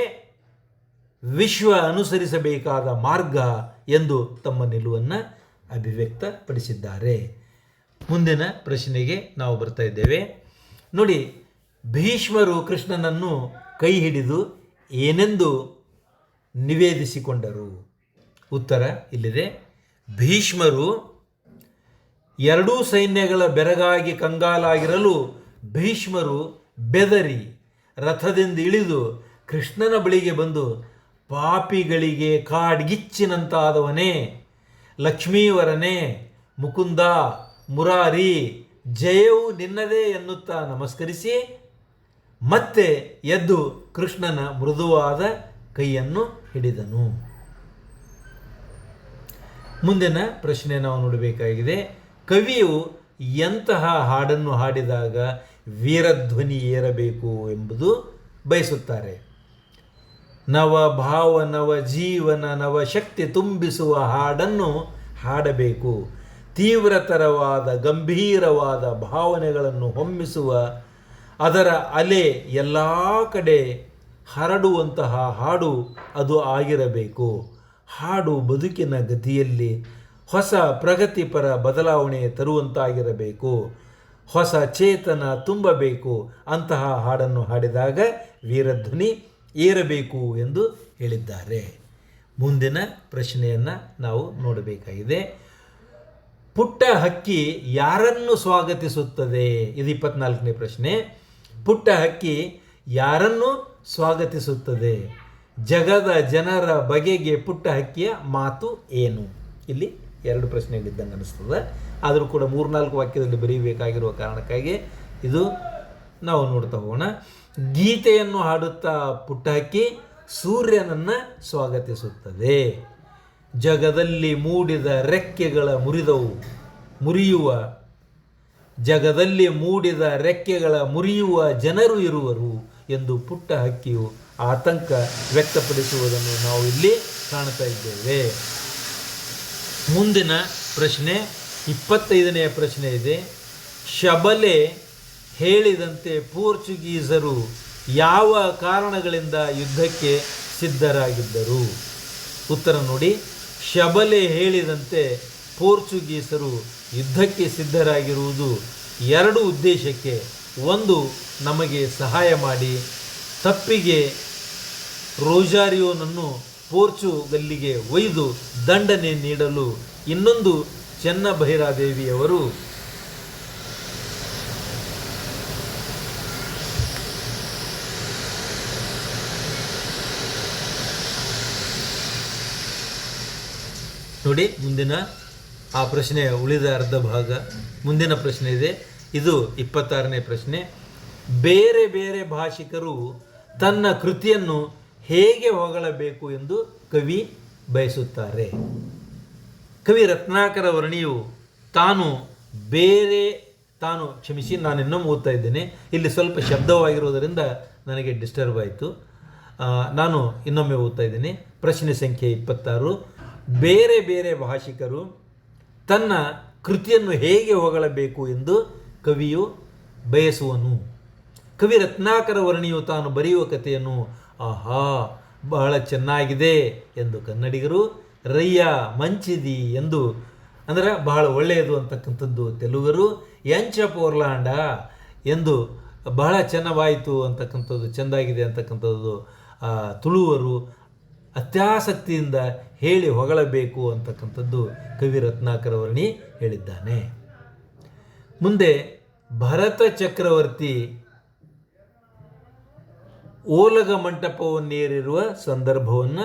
ವಿಶ್ವ ಅನುಸರಿಸಬೇಕಾದ ಮಾರ್ಗ ಎಂದು ತಮ್ಮ ನಿಲುವನ್ನು ಅಭಿವ್ಯಕ್ತಪಡಿಸಿದ್ದಾರೆ. ಮುಂದಿನ ಪ್ರಶ್ನೆಗೆ ನಾವು ಬರ್ತಾ ಇದ್ದೇವೆ ನೋಡಿ. ಭೀಷ್ಮರು ಕೃಷ್ಣನನ್ನು ಕೈ ಹಿಡಿದು ಏನೆಂದು ನಿವೇದಿಸಿಕೊಂಡರು? ಉತ್ತರ ಇಲ್ಲಿದೆ. ಭೀಷ್ಮರು ಎರಡೂ ಸೈನ್ಯಗಳ ಬೆರಗಾಗಿ ಕಂಗಾಲಾಗಿರಲು ಭೀಷ್ಮರು ಬೆದರಿ ರಥದಿಂದ ಇಳಿದು ಕೃಷ್ಣನ ಬಳಿಗೆ ಬಂದು, ಪಾಪಿಗಳಿಗೆ ಕಾಡ್ಗಿಚ್ಚಿನಂತಾದವನೇ, ಲಕ್ಷ್ಮೀವರನೇ, ಮುಕುಂದ, ಮುರಾರಿ, ಜಯವು ನಿನ್ನದೇ ಎನ್ನುತ್ತಾ ನಮಸ್ಕರಿಸಿ ಮತ್ತೆ ಎದ್ದು ಕೃಷ್ಣನ ಮೃದುವಾದ ಕೈಯನ್ನು ಹಿಡಿದನು. ಮುಂದಿನ ಪ್ರಶ್ನೆ ನಾವು ನೋಡಬೇಕಾಗಿದೆ. ಕವಿಯು ಎಂತಹ ಹಾಡನ್ನು ಹಾಡಿದಾಗ ವೀರಧ್ವನಿ ಏರಬೇಕು ಎಂಬುದು ಬಯಸುತ್ತಾರೆ? ನವ ಭಾವ, ನವ ಜೀವನ, ನವ ಶಕ್ತಿ ತುಂಬಿಸುವ ಹಾಡನ್ನು ಹಾಡಬೇಕು. ತೀವ್ರತರವಾದ ಗಂಭೀರವಾದ ಭಾವನೆಗಳನ್ನು ಹೊಮ್ಮಿಸುವ, ಅದರ ಅಲೆ ಎಲ್ಲ ಕಡೆ ಹರಡುವಂತಹ ಹಾಡು ಅದು ಆಗಿರಬೇಕು. ಹಾಡು ಬದುಕಿನ ಗತಿಯಲ್ಲಿ ಹೊಸ ಪ್ರಗತಿಪರ ಬದಲಾವಣೆ ತರುವಂತಾಗಿರಬೇಕು. ಹೊಸ ಚೇತನ ತುಂಬಬೇಕು. ಅಂತಹ ಹಾಡನ್ನು ಹಾಡಿದಾಗ ವೀರಧ್ವನಿ ಏರಬೇಕು ಎಂದು ಹೇಳಿದ್ದಾರೆ. ಮುಂದಿನ ಪ್ರಶ್ನೆಯನ್ನು ನಾವು ನೋಡಬೇಕಾಗಿದೆ. ಪುಟ್ಟ ಹಕ್ಕಿ ಯಾರನ್ನು ಸ್ವಾಗತಿಸುತ್ತದೆ? ಇದು 24ನೇ ಪ್ರಶ್ನೆ. ಪುಟ್ಟ ಹಕ್ಕಿ ಯಾರನ್ನು ಸ್ವಾಗತಿಸುತ್ತದೆ? ಜಗದ ಜನರ ಬಗೆಗೆ ಪುಟ್ಟ ಹಕ್ಕಿಯ ಮಾತು ಏನು? ಇಲ್ಲಿ 2 ಪ್ರಶ್ನೆಗಳಿದ್ದಂಗೆ ಅನಿಸ್ತದೆ. ಆದರೂ ಕೂಡ 3-4 ವಾಕ್ಯದಲ್ಲಿ ಬರೀಬೇಕಾಗಿರುವ ಕಾರಣಕ್ಕಾಗಿ ಇದು ನಾವು ನೋಡ್ತಾ ಹೋಗೋಣ. ಗೀತೆಯನ್ನು ಹಾಡುತ್ತಾ ಪುಟ್ಟ ಹಕ್ಕಿ ಸೂರ್ಯನನ್ನು ಸ್ವಾಗತಿಸುತ್ತದೆ. ಜಗದಲ್ಲಿ ಮೂಡಿದ ರೆಕ್ಕೆಗಳ ಮುರಿಯುವ ಜಗದಲ್ಲಿ ಮೂಡಿದ ರೆಕ್ಕೆಗಳ ಮುರಿಯುವ ಜನರು ಇರುವರು ಎಂದು ಪುಟ್ಟ ಹಕ್ಕಿಯು ಆತಂಕ ವ್ಯಕ್ತಪಡಿಸುವುದನ್ನು ನಾವು ಇಲ್ಲಿ ಕಾಣ್ತಾ ಇದ್ದೇವೆ. ಮುಂದಿನ ಪ್ರಶ್ನೆ 25ನೆಯ ಪ್ರಶ್ನೆ ಇದೆ. ಶಬಲೆ ಹೇಳಿದಂತೆ ಪೋರ್ಚುಗೀಸರು ಯಾವ ಕಾರಣಗಳಿಂದ ಯುದ್ಧಕ್ಕೆ ಸಿದ್ಧರಾಗಿದ್ದರು? ಉತ್ತರ ನೋಡಿ. ಶಬಲೆ ಹೇಳಿದಂತೆ ಪೋರ್ಚುಗೀಸರು ಯುದ್ಧಕ್ಕೆ ಸಿದ್ಧರಾಗಿರುವುದು 2 ಉದ್ದೇಶಕ್ಕೆ. ಒಂದು, ನಮಗೆ ಸಹಾಯ ಮಾಡಿ ತಪ್ಪಿಗೆ ರೋಜಾರಿಯೋನನ್ನು ಪೋರ್ಚುಗಲ್ಲಿಗೆ ಒಯ್ದು ದಂಡನೆ ನೀಡಲು ಇನ್ನೊಂದು ಚೆನ್ನಭೈರಾದೇವಿಯವರು ನೋಡಿ ಮುಂದಿನ ಆ ಪ್ರಶ್ನೆಯ ಉಳಿದ ಅರ್ಧ ಭಾಗ ಮುಂದಿನ ಪ್ರಶ್ನೆ ಇದೆ. ಇದು 26ನೇ ಪ್ರಶ್ನೆ. ಬೇರೆ ಬೇರೆ ಭಾಷಿಕರು ತನ್ನ ಕೃತಿಯನ್ನು ಹೇಗೆ ಹೊಗಳಬೇಕು ಎಂದು ಕವಿ ಬಯಸುತ್ತಾರೆ. ಕವಿ ರತ್ನಾಕರ ವರ್ಣಿಯು ನಾನು ಇನ್ನೊಮ್ಮೆ ಓದ್ತಾ ಇದ್ದೇನೆ, ಇಲ್ಲಿ ಸ್ವಲ್ಪ ಶಬ್ದವಾಗಿರೋದರಿಂದ ನನಗೆ ಡಿಸ್ಟರ್ಬ್ ಆಯಿತು. ನಾನು ಇನ್ನೊಮ್ಮೆ ಓದ್ತಾ ಇದ್ದೇನೆ. ಪ್ರಶ್ನೆ ಸಂಖ್ಯೆ 26. ಬೇರೆ ಬೇರೆ ಭಾಷಿಕರು ತನ್ನ ಕೃತಿಯನ್ನು ಹೇಗೆ ಹೊಗಳಬೇಕು ಎಂದು ಕವಿಯು ಬಯಸುವನು. ಕವಿ ರತ್ನಾಕರ ವರ್ಣಿಯು ತಾನು ಬರೆಯುವ ಕಥೆಯನ್ನು ಆಹಾ ಬಹಳ ಚೆನ್ನಾಗಿದೆ ಎಂದು ಕನ್ನಡಿಗರು, ರಯ್ಯ ಮಂಚಿದಿ ಎಂದು ಅಂದರೆ ಬಹಳ ಒಳ್ಳೆಯದು ಅಂತಕ್ಕಂಥದ್ದು ತೆಲುಗರು, ಎಂಚ ಪೋರ್ಲಾಂಡ ಎಂದು ಬಹಳ ಚೆನ್ನಾವಾಯಿತು ಅಂತಕ್ಕಂಥದ್ದು, ಚೆಂದಾಗಿದೆ ಅಂತಕ್ಕಂಥದ್ದು ತುಳುವರು ಅತ್ಯಾಸಕ್ತಿಯಿಂದ ಹೇಳಿ ಹೊಗಳಬೇಕು ಅಂತಕ್ಕಂಥದ್ದು ಕವಿ ರತ್ನಾಕರ ವರ್ಣಿ ಹೇಳಿದ್ದಾನೆ. ಮುಂದೆ ಭರತ ಚಕ್ರವರ್ತಿ ಓಲಗ ಮಂಟಪವನ್ನೇರಿರುವ ಸಂದರ್ಭವನ್ನು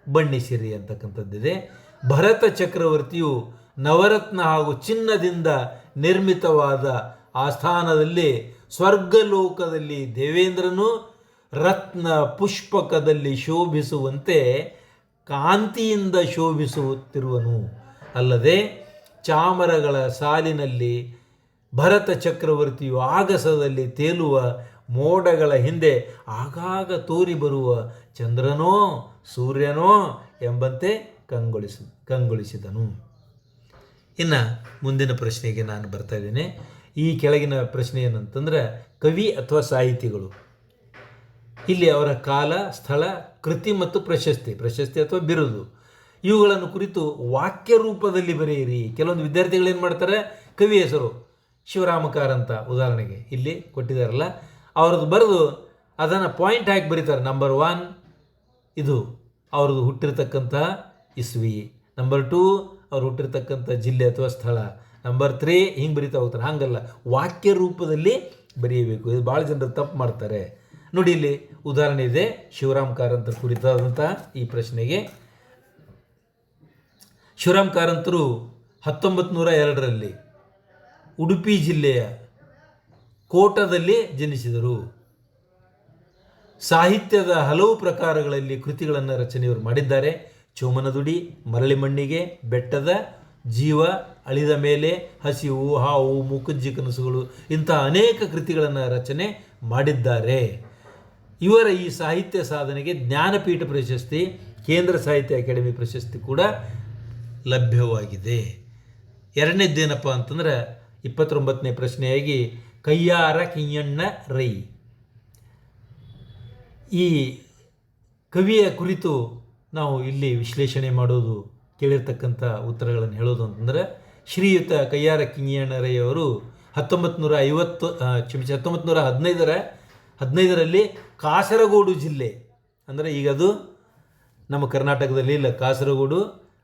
ಬಣ್ಣಿಸಿರಿ ಅಂತಕ್ಕಂಥದ್ದಿದೆ. ಭರತ ಚಕ್ರವರ್ತಿಯು ನವರತ್ನ ಹಾಗೂ ಚಿನ್ನದಿಂದ ನಿರ್ಮಿತವಾದ ಆಸ್ಥಾನದಲ್ಲಿ ಸ್ವರ್ಗಲೋಕದಲ್ಲಿ ದೇವೇಂದ್ರನು ರತ್ನ ಪುಷ್ಪಕದಲ್ಲಿ ಶೋಭಿಸುವಂತೆ ಕಾಂತಿಯಿಂದ ಶೋಭಿಸುತ್ತಿರುವನು. ಅಲ್ಲದೆ ಚಾಮರಗಳ ಸಾಲಿನಲ್ಲಿ ಭರತ ಚಕ್ರವರ್ತಿಯು ಆಗಸದಲ್ಲಿ ತೇಲುವ ಮೋಡಗಳ ಹಿಂದೆ ಆಗಾಗ ತೋರಿ ಬರುವ ಚಂದ್ರನೋ ಸೂರ್ಯನೋ ಎಂಬಂತೆ ಕಂಗೊಳಿಸಿದನು. ಇನ್ನು ಮುಂದಿನ ಪ್ರಶ್ನೆಗೆ ನಾನು ಬರ್ತಾ ಇದ್ದೇನೆ. ಈ ಕೆಳಗಿನ ಪ್ರಶ್ನೆ ಏನಂತಂದ್ರೆ ಕವಿ ಅಥವಾ ಸಾಹಿತಿಗಳು ಇಲ್ಲಿ ಅವರ ಕಾಲ, ಸ್ಥಳ, ಕೃತಿ ಮತ್ತು ಪ್ರಶಸ್ತಿ ಅಥವಾ ಬಿರುದು ಇವುಗಳನ್ನು ಕುರಿತು ವಾಕ್ಯ ರೂಪದಲ್ಲಿ ಬರೆಯಿರಿ. ಕೆಲವೊಂದು ವಿದ್ಯಾರ್ಥಿಗಳು ಏನು ಮಾಡ್ತಾರೆ, ಕವಿ ಹೆಸರು ಶಿವರಾಮ ಕಾರಂತ ಉದಾಹರಣೆಗೆ ಇಲ್ಲಿ ಕೊಟ್ಟಿದ್ದಾರಲ್ಲ, ಅವ್ರದ್ದು ಬರೆದು ಅದನ್ನು ಪಾಯಿಂಟ್ ಹಾಕಿ ಬರೀತಾರೆ. ನಂಬರ್ 1 ಇದು ಅವ್ರದ್ದು ಹುಟ್ಟಿರ್ತಕ್ಕಂಥ ಇಸ್ವಿ, ನಂಬರ್ 2 ಅವ್ರು ಹುಟ್ಟಿರ್ತಕ್ಕಂಥ ಜಿಲ್ಲೆ ಅಥವಾ ಸ್ಥಳ, ನಂಬರ್ 3 ಹಿಂಗೆ ಬರಿತಾ ಹೋಗ್ತಾರೆ. ಹಾಗಲ್ಲ, ವಾಕ್ಯ ರೂಪದಲ್ಲಿ ಬರೆಯಬೇಕು. ಇದು ಭಾಳ ಜನರು ತಪ್ಪು ಮಾಡ್ತಾರೆ. ನೋಡಿ ಇಲ್ಲಿ ಉದಾಹರಣೆ ಇದೆ ಶಿವರಾಮ್ ಕಾರಂತರ ಕುರಿತಾದಂಥ ಈ ಪ್ರಶ್ನೆಗೆ. ಶಿವರಾಮ್ ಕಾರಂತರು 1902ರಲ್ಲಿ ಉಡುಪಿ ಜಿಲ್ಲೆಯ ಕೋಟದಲ್ಲಿ ಜನಿಸಿದರು. ಸಾಹಿತ್ಯದ ಹಲವು ಪ್ರಕಾರಗಳಲ್ಲಿ ಕೃತಿಗಳನ್ನು ರಚನೆಯವರು ಮಾಡಿದ್ದಾರೆ. ಚೋಮನದುಡಿ, ಮರಳಿ ಮಣ್ಣಿಗೆ, ಬೆಟ್ಟದ ಜೀವ, ಅಳಿದ ಮೇಲೆ, ಹಸಿವು, ಹಾವು, ಮುಖಜ್ಜಿ ಕನಸುಗಳು ಇಂಥ ಅನೇಕ ಕೃತಿಗಳನ್ನು ರಚನೆ ಮಾಡಿದ್ದಾರೆ. ಇವರ ಈ ಸಾಹಿತ್ಯ ಸಾಧನೆಗೆ ಜ್ಞಾನಪೀಠ ಪ್ರಶಸ್ತಿ, ಕೇಂದ್ರ ಸಾಹಿತ್ಯ ಅಕಾಡೆಮಿ ಪ್ರಶಸ್ತಿ ಕೂಡ ಲಭ್ಯವಾಗಿದೆ. ಎರಡನೇದ್ದೇನಪ್ಪ ಅಂತಂದ್ರೆ 29ನೇ ಪ್ರಶ್ನೆಯಾಗಿ ಕಯ್ಯಾರ ಕಿಂಜಣ್ಣ ರೈ. ಈ ಕವಿಯ ಕುರಿತು ನಾವು ಇಲ್ಲಿ ವಿಶ್ಲೇಷಣೆ ಮಾಡೋದು, ಕೇಳಿರ್ತಕ್ಕಂಥ ಉತ್ತರಗಳನ್ನು ಹೇಳೋದು ಅಂತಂದರೆ, ಶ್ರೀಯುತ ಕಯ್ಯಾರ ಕಿಂಜಣ್ಣ ರೈ ಅವರು 1915ರಲ್ಲಿ ಕಾಸರಗೋಡು ಜಿಲ್ಲೆ, ಅಂದರೆ ಈಗ ಅದು ನಮ್ಮ ಕರ್ನಾಟಕದಲ್ಲಿ ಇಲ್ಲ, ಕಾಸರಗೋಡು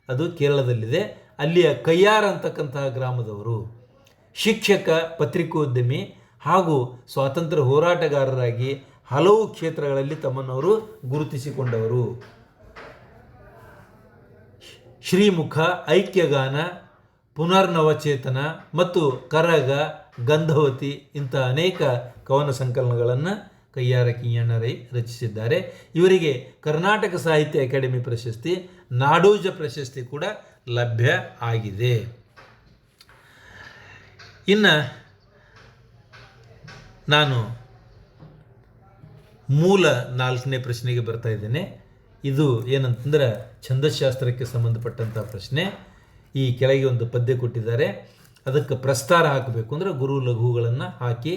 ಅದು ಕೇರಳದಲ್ಲಿದೆ, ಅಲ್ಲಿಯ ಕಯ್ಯಾರ ಅಂತಕ್ಕಂತಹ ಗ್ರಾಮದವರು. ಶಿಕ್ಷಕ, ಪತ್ರಿಕೋದ್ಯಮಿ ಹಾಗೂ ಸ್ವಾತಂತ್ರ್ಯ ಹೋರಾಟಗಾರರಾಗಿ ಹಲವು ಕ್ಷೇತ್ರಗಳಲ್ಲಿ ತಮ್ಮನ್ನವರು ಗುರುತಿಸಿಕೊಂಡವರು. ಶ್ರೀಮುಖ, ಐಕ್ಯಗಾನ, ಪುನರ್ನವಚೇತನ ಮತ್ತು ಕರಗ, ಗಂಧವತಿ ಇಂಥ ಅನೇಕ ಕವನ ಸಂಕಲನಗಳನ್ನು ಕಯ್ಯಾರ ಕಿಂಜಣ್ಣ ರೈ ರಚಿಸಿದ್ದಾರೆ. ಇವರಿಗೆ ಕರ್ನಾಟಕ ಸಾಹಿತ್ಯ ಅಕಾಡೆಮಿ ಪ್ರಶಸ್ತಿ, ನಾಡೋಜ ಪ್ರಶಸ್ತಿ ಕೂಡ ಲಭ್ಯ ಆಗಿದೆ. ಇನ್ನು ನಾನು ಮೂಲ 4ನೇ ಪ್ರಶ್ನೆಗೆ ಬರ್ತಾ ಇದ್ದೇನೆ. ಇದು ಏನಂತಂದ್ರೆ ಛಂದಶಾಸ್ತ್ರಕ್ಕೆ ಸಂಬಂಧಪಟ್ಟಂಥ ಪ್ರಶ್ನೆ. ಈ ಕೆಳಗೆ ಒಂದು ಪದ್ಯ ಕೊಟ್ಟಿದ್ದಾರೆ, ಅದಕ್ಕೆ ಪ್ರಸ್ತಾರ ಹಾಕಬೇಕು ಅಂದರೆ ಗುರು ಲಘುಗಳನ್ನು ಹಾಕಿ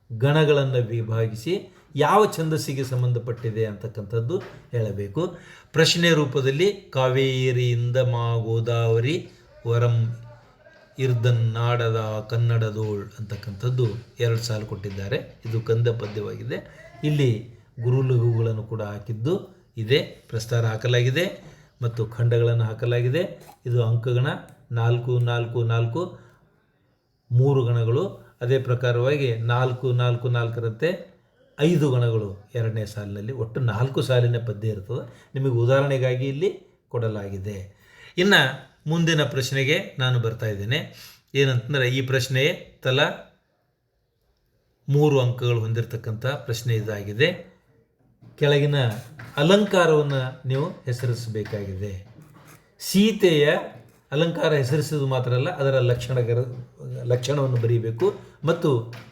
ಗಣಗಳನ್ನು ವಿಭಾಗಿಸಿ ಯಾವ ಛಂದಸ್ಸಿಗೆ ಸಂಬಂಧಪಟ್ಟಿದೆ ಅಂತಕ್ಕಂಥದ್ದು ಹೇಳಬೇಕು. ಪ್ರಶ್ನೆ ರೂಪದಲ್ಲಿ ಕಾವೇರಿಯಿಂದ ಮಾ ಗೋದಾವರಿ ವರಂ ಇರ್ದನ್ನಾಡದ ಕನ್ನಡದೋಳ್ ಅಂತಕ್ಕಂಥದ್ದು 2 ಸಾಲು ಕೊಟ್ಟಿದ್ದಾರೆ. ಇದು ಕಂದ ಪದ್ಯವಾಗಿದೆ. ಇಲ್ಲಿ ಗುರುಲಘುಗಳನ್ನು ಕೂಡ ಹಾಕಿದ್ದು ಇದೆ. ಪ್ರಸ್ತಾರ ಹಾಕಲಾಗಿದೆ ಮತ್ತು ಖಂಡಗಳನ್ನು ಹಾಕಲಾಗಿದೆ. ಇದು ಅಂಕಗಣ 4 4 4 3 ಗಣಗಳು. ಅದೇ ಪ್ರಕಾರವಾಗಿ 4 4 4ರಂತೆ 5 ಗಣಗಳು ಎರಡನೇ ಸಾಲಿನಲ್ಲಿ. ಒಟ್ಟು 4 ಸಾಲಿನ ಪದ್ಯ ಇರ್ತದೆ. ನಿಮಗೆ ಉದಾಹರಣೆಗಾಗಿ ಇಲ್ಲಿ ಕೊಡಲಾಗಿದೆ. ಇನ್ನು ಮುಂದಿನ ಪ್ರಶ್ನೆಗೆ ನಾನು ಬರ್ತಾ ಇದ್ದೇನೆ. ಏನಂತಂದರೆ ಈ ಪ್ರಶ್ನೆ ತಲಾ 3 ಅಂಕಗಳು ಹೊಂದಿರತಕ್ಕಂಥ ಪ್ರಶ್ನೆ ಇದಾಗಿದೆ. ಕೆಳಗಿನ ಅಲಂಕಾರವನ್ನು ನೀವು ಹೆಸರಿಸಬೇಕಾಗಿದೆ. ಸೀತೆಯ ಅಲಂಕಾರ ಹೆಸರಿಸೋದು ಮಾತ್ರ ಅಲ್ಲ, ಅದರ ಲಕ್ಷಣವನ್ನು ಬರೀಬೇಕು ಮತ್ತು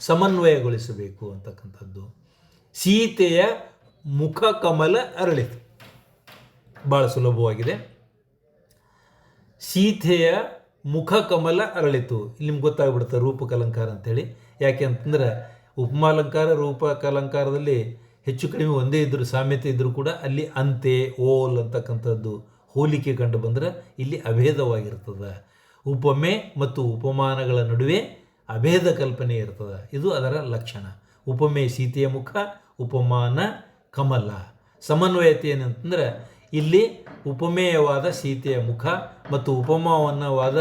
ಸಮನ್ವಯಗೊಳಿಸಬೇಕು ಅಂತಕ್ಕಂಥದ್ದು. ಸೀತೆಯ ಮುಖ ಕಮಲ ಅರಳಿತು. ಭಾಳ ಸುಲಭವಾಗಿದೆ. ಸೀತೆಯ ಮುಖ ಕಮಲ ಅರಳಿತು. ಇಲ್ಲಿ ನಿಮ್ಗೆ ಗೊತ್ತಾಗ್ಬಿಡುತ್ತೆ ರೂಪಕಲಂಕಾರ ಅಂತೇಳಿ. ಯಾಕೆ ಅಂತಂದ್ರೆ ಉಪಮಾಲಂಕಾರ ರೂಪಕಲಂಕಾರದಲ್ಲಿ ಹೆಚ್ಚು ಕಡಿಮೆ ಒಂದೇ ಇದ್ದರೂ ಸಾಮ್ಯತೆ ಇದ್ದರೂ ಕೂಡ ಅಲ್ಲಿ ಅಂತೆ ಓಲ್ ಅಂತಕ್ಕಂಥದ್ದು ಹೋಲಿಕೆ ಕಂಡು ಬಂದರೆ ಇಲ್ಲಿ ಅಭೇದವಾಗಿರ್ತದೆ. ಉಪಮೆ ಮತ್ತು ಉಪಮಾನಗಳ ನಡುವೆ ಅಭೇದ ಕಲ್ಪನೆ ಇರ್ತದೆ. ಇದು ಅದರ ಲಕ್ಷಣ. ಉಪಮೆ ಸೀತೆಯ ಮುಖ, ಉಪಮಾನ ಕಮಲ. ಸಮನ್ವಯತೆ ಏನಂತಂದ್ರೆ ಇಲ್ಲಿ ಉಪಮೇಯವಾದ ಸೀತೆಯ ಮುಖ ಮತ್ತು ಉಪಮಾನವಾದ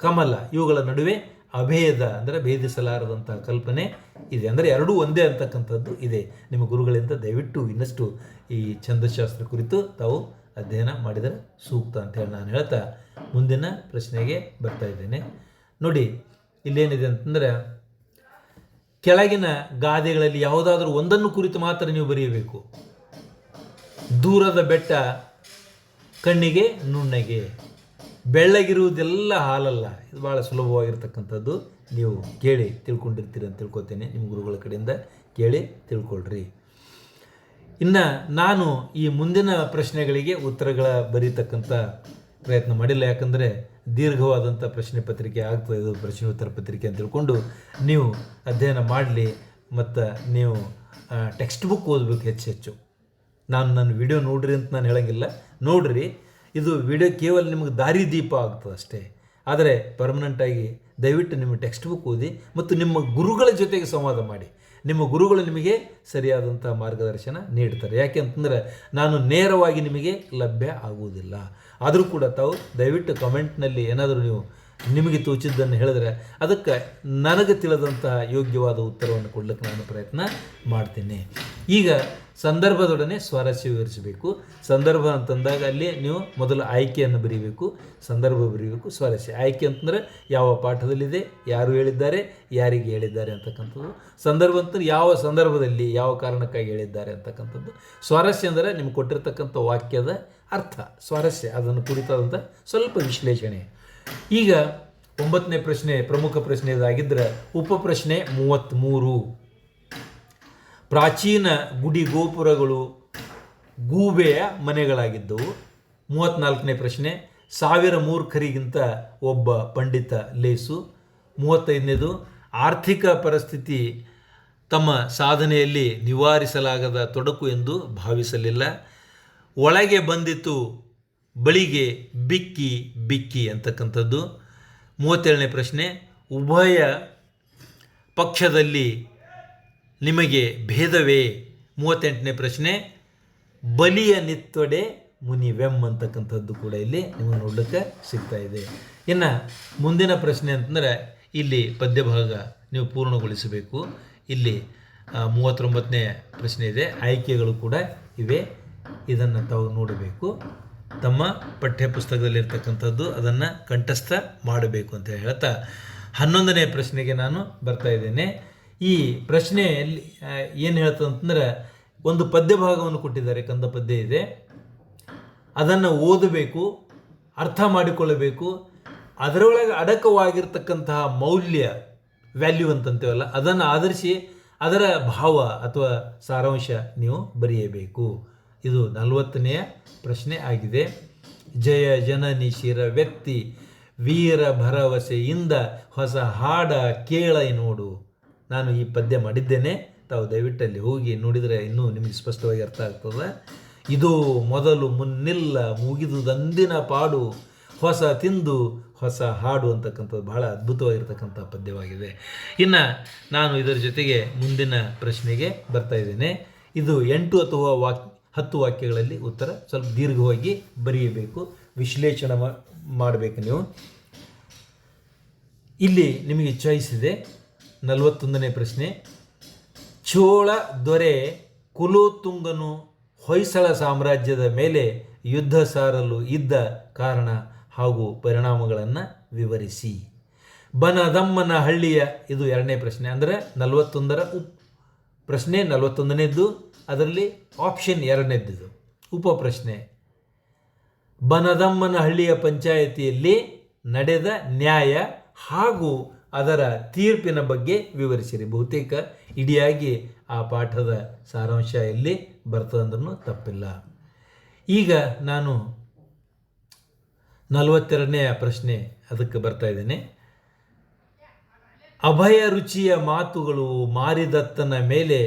ಕಮಲ ಇವುಗಳ ನಡುವೆ ಅಭೇದ ಅಂದರೆ ಭೇದಿಸಲಾರದಂಥ ಕಲ್ಪನೆ ಇದೆ. ಅಂದರೆ ಎರಡೂ ಒಂದೇ ಅಂತಕ್ಕಂಥದ್ದು ಇದೆ. ನಿಮ್ಮ ಗುರುಗಳಿಂದ ದಯವಿಟ್ಟು ಇನ್ನಷ್ಟು ಈ ಛಂದಶಾಸ್ತ್ರ ಕುರಿತು ತಾವು ಅಧ್ಯಯನ ಮಾಡಿದರೆ ಸೂಕ್ತ ಅಂತೇಳಿ ನಾನು ಹೇಳ್ತಾ ಮುಂದಿನ ಪ್ರಶ್ನೆಗೆ ಬರ್ತಾ ಇದ್ದೇನೆ. ನೋಡಿ ಇಲ್ಲೇನಿದೆ ಅಂತಂದರೆ ಕೆಳಗಿನ ಗಾದೆಗಳಲ್ಲಿ ಯಾವುದಾದ್ರೂ ಒಂದನ್ನು ಕುರಿತು ಮಾತ್ರ ನೀವು ಬರೆಯಬೇಕು. ದೂರದ ಬೆಟ್ಟ ಕಣ್ಣಿಗೆ ನುಣ್ಣಗೆ, ಬೆಳ್ಳಗಿರುವುದೆಲ್ಲ ಹಾಲಲ್ಲ. ಇದು ಭಾಳ ಸುಲಭವಾಗಿರ್ತಕ್ಕಂಥದ್ದು. ನೀವು ಕೇಳಿ ತಿಳ್ಕೊಂಡಿರ್ತೀರಿ ಅಂತ ತಿಳ್ಕೊತೇನೆ. ನಿಮ್ಮ ಗುರುಗಳ ಕಡೆಯಿಂದ ಕೇಳಿ ತಿಳ್ಕೊಳ್ರಿ. ಇನ್ನು ನಾನು ಈ ಮುಂದಿನ ಪ್ರಶ್ನೆಗಳಿಗೆ ಉತ್ತರಗಳ ಬರೀತಕ್ಕಂಥ ಪ್ರಯತ್ನ ಮಾಡಿಲ್ಲ. ಯಾಕಂದರೆ ದೀರ್ಘವಾದಂಥ ಪ್ರಶ್ನೆ ಪತ್ರಿಕೆ ಆಗ್ತದೆ. ಇದು ಪ್ರಶ್ನೆ ಉತ್ತರ ಪತ್ರಿಕೆ ಅಂತ ತಿಳ್ಕೊಂಡು ನೀವು ಅಧ್ಯಯನ ಮಾಡಲಿ ಮತ್ತು ನೀವು ಟೆಕ್ಸ್ಟ್ ಬುಕ್ ಓದಬೇಕು ಹೆಚ್ಚು. ನಾನು ನನ್ನ ವಿಡಿಯೋ ನೋಡ್ರಿ ಅಂತ ನಾನು ಹೇಳೋಂಗಿಲ್ಲ. ನೋಡ್ರಿ, ಇದು ವಿಡಿಯೋ ಕೇವಲ ನಿಮಗೆ ದಾರಿದೀಪ ಆಗ್ತದೆ ಅಷ್ಟೇ. ಆದರೆ ಪರ್ಮನೆಂಟಾಗಿ ದಯವಿಟ್ಟು ನಿಮ್ಮ ಟೆಕ್ಸ್ಟ್ ಬುಕ್ ಓದಿ ಮತ್ತು ನಿಮ್ಮ ಗುರುಗಳ ಜೊತೆಗೆ ಸಂವಾದ ಮಾಡಿ. ನಿಮ್ಮ ಗುರುಗಳು ನಿಮಗೆ ಸರಿಯಾದಂಥ ಮಾರ್ಗದರ್ಶನ ನೀಡ್ತಾರೆ. ಯಾಕೆ ಅಂತಂದರೆ ನಾನು ನೇರವಾಗಿ ನಿಮಗೆ ಲಭ್ಯ ಆಗುವುದಿಲ್ಲ. ಆದರೂ ಕೂಡ ತಾವು ದಯವಿಟ್ಟು ಕಮೆಂಟ್ನಲ್ಲಿ ಏನಾದರೂ ನೀವು ನಿಮಗೆ ತೋಚಿದ್ದನ್ನು ಹೇಳಿದ್ರೆ ಅದಕ್ಕೆ ನನಗೆ ತಿಳಿದಂತಹ ಯೋಗ್ಯವಾದ ಉತ್ತರವನ್ನು ಕೊಡಲಿಕ್ಕೆ ನಾನು ಪ್ರಯತ್ನ ಮಾಡ್ತೀನಿ. ಈಗ ಸಂದರ್ಭದೊಡನೆ ಸ್ವಾರಸ್ಯ ವಿವರಿಸಬೇಕು. ಸಂದರ್ಭ ಅಂತಂದಾಗ ಅಲ್ಲಿ ನೀವು ಮೊದಲು ಆಯ್ಕೆಯನ್ನು ಬರೀಬೇಕು, ಸಂದರ್ಭ ಬರೀಬೇಕು, ಸ್ವಾರಸ್ಯ. ಆಯ್ಕೆ ಅಂತಂದರೆ ಯಾವ ಪಾಠದಲ್ಲಿದೆ, ಯಾರು ಹೇಳಿದ್ದಾರೆ, ಯಾರಿಗೆ ಹೇಳಿದ್ದಾರೆ ಅಂತಕ್ಕಂಥದ್ದು. ಸಂದರ್ಭ ಅಂತಂದ್ರೆ ಯಾವ ಸಂದರ್ಭದಲ್ಲಿ ಯಾವ ಕಾರಣಕ್ಕಾಗಿ ಹೇಳಿದ್ದಾರೆ ಅಂತಕ್ಕಂಥದ್ದು. ಸ್ವಾರಸ್ಯ ಅಂದರೆ ನಿಮ್ಗೆ ಕೊಟ್ಟಿರ್ತಕ್ಕಂಥ ವಾಕ್ಯದ ಅರ್ಥ, ಸ್ವಾರಸ್ಯ, ಅದನ್ನು ಕುರಿತಾದಂಥ ಸ್ವಲ್ಪ ವಿಶ್ಲೇಷಣೆ. ಈಗ 9ನೇ ಪ್ರಶ್ನೆ ಪ್ರಮುಖ ಪ್ರಶ್ನೆ ಇದಾಗಿದ್ದರೆ ಉಪಪ್ರಶ್ನೆ 33. ಪ್ರಾಚೀನ ಗುಡಿ ಗೋಪುರಗಳು ಗೂಬೆಯ ಮನೆಗಳಾಗಿದ್ದವು. 34ನೇ ಪ್ರಶ್ನೆ 1000 ಮೂರ್ಖರಿಗಿಂತ ಒಬ್ಬ ಪಂಡಿತ ಲೇಸು. 35ನೇದು ಆರ್ಥಿಕ ಪರಿಸ್ಥಿತಿ ತಮ್ಮ ಸಾಧನೆಯಲ್ಲಿ ನಿವಾರಿಸಲಾಗದ ತೊಡಕು ಎಂದು ಭಾವಿಸಲಿಲ್ಲ. ಒಳಗೆ ಬಂದಿತು ಬಳಿಗೆ ಬಿಕ್ಕಿ ಬಿಕ್ಕಿ ಅಂತಕ್ಕಂಥದ್ದು. 37ನೇ ಪ್ರಶ್ನೆ ಉಭಯ ಪಕ್ಷದಲ್ಲಿ ನಿಮಗೆ ಭೇದವೇ. 38ನೇ ಪ್ರಶ್ನೆ ಬಲಿಯ ನಿತ್ತೊಡೆ ಮುನಿವೆಮ್ ಅಂತಕ್ಕಂಥದ್ದು ಕೂಡ ಇಲ್ಲಿ ನಿಮಗೆ ನೋಡಲಿಕ್ಕೆ ಸಿಗ್ತಾ ಇದೆ. ಇನ್ನು ಮುಂದಿನ ಪ್ರಶ್ನೆ ಅಂತಂದರೆ ಇಲ್ಲಿ ಪದ್ಯ ಭಾಗ ನೀವು ಪೂರ್ಣಗೊಳಿಸಬೇಕು. ಇಲ್ಲಿ 39ನೇ ಪ್ರಶ್ನೆ ಇದೆ. ಆಯ್ಕೆಗಳು ಕೂಡ ಇವೆ. ಇದನ್ನು ತಾವು ನೋಡಬೇಕು. ತಮ್ಮ ಪಠ್ಯಪುಸ್ತಕದಲ್ಲಿರ್ತಕ್ಕಂಥದ್ದು ಅದನ್ನು ಕಂಠಸ್ಥ ಮಾಡಬೇಕು ಅಂತ ಹೇಳ್ತಾ 11ನೇ ಪ್ರಶ್ನೆಗೆ ನಾನು ಬರ್ತಾ ಇದ್ದೇನೆ. ಈ ಪ್ರಶ್ನೆಯಲ್ಲಿ ಏನು ಹೇಳ್ತದೆ ಅಂತಂದರೆ ಒಂದು ಪದ್ಯ ಭಾಗವನ್ನು ಕೊಟ್ಟಿದ್ದಾರೆ, ಕಂದ ಪದ್ಯ ಇದೆ. ಅದನ್ನು ಓದಬೇಕು, ಅರ್ಥ ಮಾಡಿಕೊಳ್ಳಬೇಕು. ಅದರೊಳಗೆ ಅಡಕವಾಗಿರ್ತಕ್ಕಂತಹ ಮೌಲ್ಯ, ವ್ಯಾಲ್ಯೂ ಅಂತಂತೇವಲ್ಲ, ಅದನ್ನು ಆಧರಿಸಿ ಅದರ ಭಾವ ಅಥವಾ ಸಾರಾಂಶ ನೀವು ಬರೆಯಬೇಕು. ಇದು 40ನೆಯ ಪ್ರಶ್ನೆ ಆಗಿದೆ. ಜಯ ಜನನಿ ಶಿರ ವ್ಯಕ್ತಿ ವೀರ ಭರವಸೆಯಿಂದ ಹೊಸ ಹಾಡ ಕೇಳ ನೋಡು. ನಾನು ಈ ಪದ್ಯ ಮಾಡಿದ್ದೇನೆ. ತಾವು ದಯವಿಟ್ಟಲ್ಲಿ ಹೋಗಿ ನೋಡಿದರೆ ಇನ್ನೂ ನಿಮಗೆ ಸ್ಪಷ್ಟವಾಗಿ ಅರ್ಥ ಆಗ್ತದೆ. ಇದು ಮೊದಲು ಮುನ್ನಿಲ್ಲ ಮುಗಿದುದಂದಿನ ಪಾಡು ಹೊಸ ತಿಂದು ಹೊಸ ಹಾಡು ಅಂತಕ್ಕಂಥದ್ದು ಬಹಳ ಅದ್ಭುತವಾಗಿರ್ತಕ್ಕಂಥ ಪದ್ಯವಾಗಿದೆ. ಇನ್ನು ನಾನು ಇದರ ಜೊತೆಗೆ ಮುಂದಿನ ಪ್ರಶ್ನೆಗೆ ಬರ್ತಾ ಇದ್ದೇನೆ. ಇದು 8 ಅಥವಾ 10 ವಾಕ್ಯಗಳಲ್ಲಿ ಉತ್ತರ ಸ್ವಲ್ಪ ದೀರ್ಘವಾಗಿ ಬರೆಯಬೇಕು, ವಿಶ್ಲೇಷಣೆ ಮಾಡಬೇಕು ನೀವು. ಇಲ್ಲಿ ನಿಮಗೆ ಚಾಯ್ಸ್ ಇದೆ. 41ನೇ ಪ್ರಶ್ನೆ, ಚೋಳ ದೊರೆ ಕುಲೋತ್ತುಂಗನು ಹೊಯ್ಸಳ ಸಾಮ್ರಾಜ್ಯದ ಮೇಲೆ ಯುದ್ಧ ಸಾರಲು ಇದ್ದ ಕಾರಣ ಹಾಗೂ ಪರಿಣಾಮಗಳನ್ನು ವಿವರಿಸಿ. ಬನದಮ್ಮನ ಹಳ್ಳಿಯ, ಇದು 2ನೇ ಪ್ರಶ್ನೆ. ಅಂದರೆ 41ರ ಪ್ರಶ್ನೆ 41ನೇದ್ದು, ಅದರಲ್ಲಿ ಆಪ್ಷನ್ 2ನೇದ್ದು ಉಪ ಪ್ರಶ್ನೆ. ಬನದಮ್ಮನ ಹಳ್ಳಿಯ ಪಂಚಾಯಿತಿಯಲ್ಲಿ ನಡೆದ ನ್ಯಾಯ ಹಾಗೂ ಅದರ ತೀರ್ಪಿನ ಬಗ್ಗೆ ವಿವರಿಸಿರಿ. ಬಹುತೇಕ ಇಡಿಯಾಗಿ ಆ ಪಾಠದ ಸಾರಾಂಶ ಎಲ್ಲಿ ಬರ್ತದಂದ್ರೂ ತಪ್ಪಿಲ್ಲ. ಈಗ ನಾನು 42ನೇ ಪ್ರಶ್ನೆ ಅದಕ್ಕೆ ಬರ್ತಾ ಇದ್ದೇನೆ. ಅಭಯ ರುಚಿಯ ಮಾತುಗಳು ಮಾರಿದತ್ತನ ಮೇಲೆ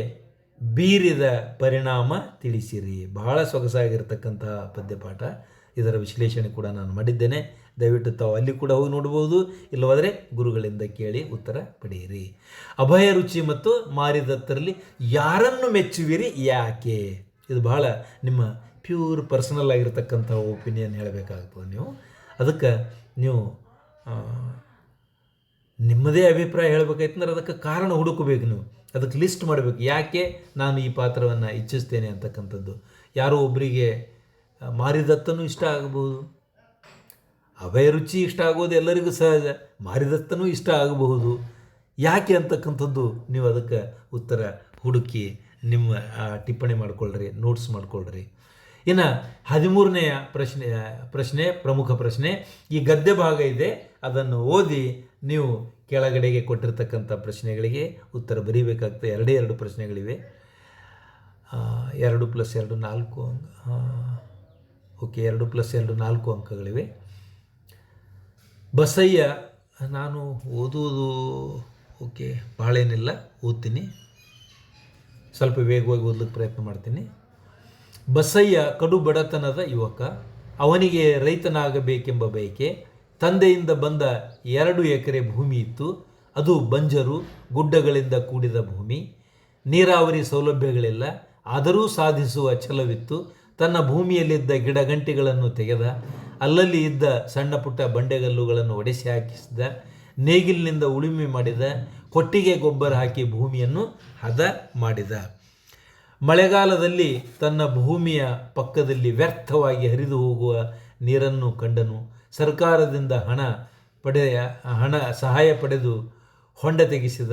ಬೀರಿದ ಪರಿಣಾಮ ತಿಳಿಸಿರಿ. ಬಹಳ ಸೊಗಸಾಗಿರ್ತಕ್ಕಂತಹ ಪದ್ಯಪಾಠ. ಇದರ ವಿಶ್ಲೇಷಣೆ ಕೂಡ ನಾನು ಮಾಡಿದ್ದೇನೆ. ದಯವಿಟ್ಟು ತಾವು ಅಲ್ಲಿ ಕೂಡ ಹೋಗಿ ನೋಡ್ಬೋದು, ಇಲ್ಲವಾದರೆ ಗುರುಗಳಿಂದ ಕೇಳಿ ಉತ್ತರ ಪಡೆಯಿರಿ. ಅಭಯ ರುಚಿ ಮತ್ತು ಮಾರಿದತ್ತರಲ್ಲಿ ಯಾರನ್ನು ಮೆಚ್ಚುವಿರಿ, ಯಾಕೆ? ಇದು ಬಹಳ ನಿಮ್ಮ ಪ್ಯೂರ್ ಪರ್ಸನಲ್ ಆಗಿರ್ತಕ್ಕಂಥ ಒಪಿನಿಯನ್ ಹೇಳಬೇಕಾಗ್ತದೆ ನೀವು. ಅದಕ್ಕೆ ನೀವು ನಿಮ್ಮದೇ ಅಭಿಪ್ರಾಯ ಹೇಳಬೇಕಾಯ್ತಂದ್ರೆ ಅದಕ್ಕೆ ಕಾರಣ ಹುಡುಕಬೇಕು. ನೀವು ಅದಕ್ಕೆ ಲಿಸ್ಟ್ ಮಾಡಬೇಕು, ಯಾಕೆ ನಾನು ಈ ಪಾತ್ರವನ್ನು ಇಚ್ಛಿಸ್ತೇನೆ ಅಂತಕ್ಕಂಥದ್ದು. ಯಾರೋ ಒಬ್ಬರಿಗೆ ಮಾರಿದತ್ತನೂ ಇಷ್ಟ ಆಗಬಹುದು, ಅಭಯ ರುಚಿ ಇಷ್ಟ ಆಗೋದು ಎಲ್ಲರಿಗೂ ಸಹಜ, ಮಾರಿದತ್ತನೂ ಇಷ್ಟ ಆಗಬಹುದು. ಯಾಕೆ ಅಂತಕ್ಕಂಥದ್ದು ನೀವು ಅದಕ್ಕೆ ಉತ್ತರ ಹುಡುಕಿ ನಿಮ್ಮ ಟಿಪ್ಪಣಿ ಮಾಡಿಕೊಳ್ಳ್ರಿ, ನೋಟ್ಸ್ ಮಾಡಿಕೊಳ್ಳ್ರಿ. ಇನ್ನು 13ನೇ ಪ್ರಶ್ನೆ ಪ್ರಮುಖ ಪ್ರಶ್ನೆ. ಈ ಗದ್ಯ ಭಾಗ ಇದೆ, ಅದನ್ನು ಓದಿ ನೀವು ಕೆಳಗಡೆಗೆ ಕೊಟ್ಟಿರ್ತಕ್ಕಂಥ ಪ್ರಶ್ನೆಗಳಿಗೆ ಉತ್ತರ ಬರೀಬೇಕಾಗ್ತದೆ. 2 ಪ್ರಶ್ನೆಗಳಿವೆ. 2 + 2 4 ಓಕೆ, 2 + 2 4 ಅಂಕಗಳಿವೆ. ಬಸಯ್ಯ, ನಾನು ಓದುವುದು ಓಕೆ ಭಾಳ ಏನಿಲ್ಲ, ಓದ್ತೀನಿ, ಸ್ವಲ್ಪ ವೇಗವಾಗಿ ಓದಲಿಕ್ಕೆ ಪ್ರಯತ್ನ ಮಾಡ್ತೀನಿ. ಬಸಯ್ಯ ಕಡು ಬಡತನದ ಯುವಕ. ಅವನಿಗೆ ರೈತನಾಗಬೇಕೆಂಬ ಬಯಕೆ. ತಂದೆಯಿಂದ ಬಂದ 2 ಎಕರೆ ಭೂಮಿ ಇತ್ತು. ಅದು ಬಂಜರು ಗುಡ್ಡಗಳಿಂದ ಕೂಡಿದ ಭೂಮಿ. ನೀರಾವರಿ ಸೌಲಭ್ಯಗಳಿಲ್ಲ, ಆದರೂ ಸಾಧಿಸುವ ಛಲವಿತ್ತು. ತನ್ನ ಭೂಮಿಯಲ್ಲಿದ್ದ ಗಿಡಗಂಟಿಗಳನ್ನು ತೆಗೆದ, ಅಲ್ಲಲ್ಲಿ ಇದ್ದ ಸಣ್ಣ ಪುಟ್ಟ ಬಂಡೆಗಲ್ಲುಗಳನ್ನು ಒಡೆಸಿ ಹಾಕಿಸಿದ, ನೇಗಿಲಿನಿಂದ ಉಳುಮೆ ಮಾಡಿದ, ಕೊಟ್ಟಿಗೆ ಗೊಬ್ಬರ ಹಾಕಿ ಭೂಮಿಯನ್ನು ಹದ ಮಾಡಿದ. ಮಳೆಗಾಲದಲ್ಲಿ ತನ್ನ ಭೂಮಿಯ ಪಕ್ಕದಲ್ಲಿ ವ್ಯರ್ಥವಾಗಿ ಹರಿದು ಹೋಗುವ ನೀರನ್ನು ಕಂಡನು. ಸರ್ಕಾರದಿಂದ ಹಣ ಸಹಾಯ ಪಡೆದು ಹೊಂಡ ತೆಗೆಸಿದ.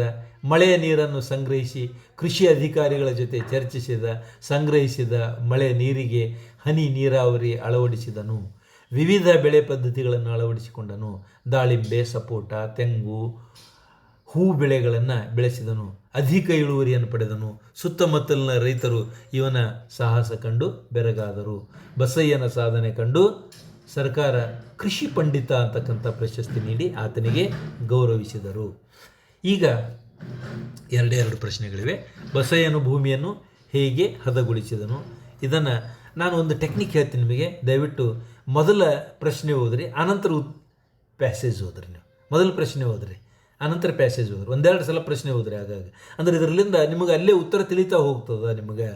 ಮಳೆಯ ನೀರನ್ನು ಸಂಗ್ರಹಿಸಿ ಕೃಷಿ ಅಧಿಕಾರಿಗಳ ಜೊತೆ ಚರ್ಚಿಸಿದ. ಸಂಗ್ರಹಿಸಿದ ಮಳೆ ನೀರಿಗೆ ಹನಿ ನೀರಾವರಿ ಅಳವಡಿಸಿದನು. ವಿವಿಧ ಬೆಳೆ ಪದ್ಧತಿಗಳನ್ನು ಅಳವಡಿಸಿಕೊಂಡನು. ದಾಳಿಂಬೆ, ಸಪೋಟ, ತೆಂಗು, ಹೂ ಬೆಳೆಗಳನ್ನು ಬೆಳೆಸಿದನು. ಅಧಿಕ ಇಳುವರಿಯನ್ನು ಪಡೆದನು. ಸುತ್ತಮುತ್ತಲಿನ ರೈತರು ಇವನ ಸಾಹಸ ಕಂಡು ಬೆರಗಾದರು. ಬಸಯ್ಯನ ಸಾಧನೆ ಕಂಡು ಸರ್ಕಾರ ಕೃಷಿ ಪಂಡಿತ ಅಂತಕ್ಕಂಥ ಪ್ರಶಸ್ತಿ ನೀಡಿ ಆತನಿಗೆ ಗೌರವಿಸಿದರು. ಈಗ 2 ಪ್ರಶ್ನೆಗಳಿವೆ. ಬಸಯ್ಯನು ಭೂಮಿಯನ್ನು ಹೇಗೆ ಹದಗೊಳಿಸಿದನು? ಇದನ್ನು ನಾನು ಒಂದು ಟೆಕ್ನಿಕ್ ಹೇಳ್ತೀನಿ ನಿಮಗೆ. ದಯವಿಟ್ಟು ಮೊದಲ ಪ್ರಶ್ನೆ ಓದ್ರಿ, ಆನಂತರ ಪ್ಯಾಸೇಜ್ ಓದ್ರಿ. ನೀವು ಮೊದಲ ಪ್ರಶ್ನೆ ಓದ್ರಿ, ಆನಂತರ ಪ್ಯಾಸೇಜ್ ಓದ್ರಿ. 1-2 ಸಲ ಪ್ರಶ್ನೆ ಓದ್ರಿ. ಹಾಗಾಗಿ ಅಂದರೆ ಇದರಿಂದ ನಿಮಗೆ ಅಲ್ಲೇ ಉತ್ತರ ತಿಳಿತಾ ಹೋಗ್ತದೆ. ನಿಮಗೆ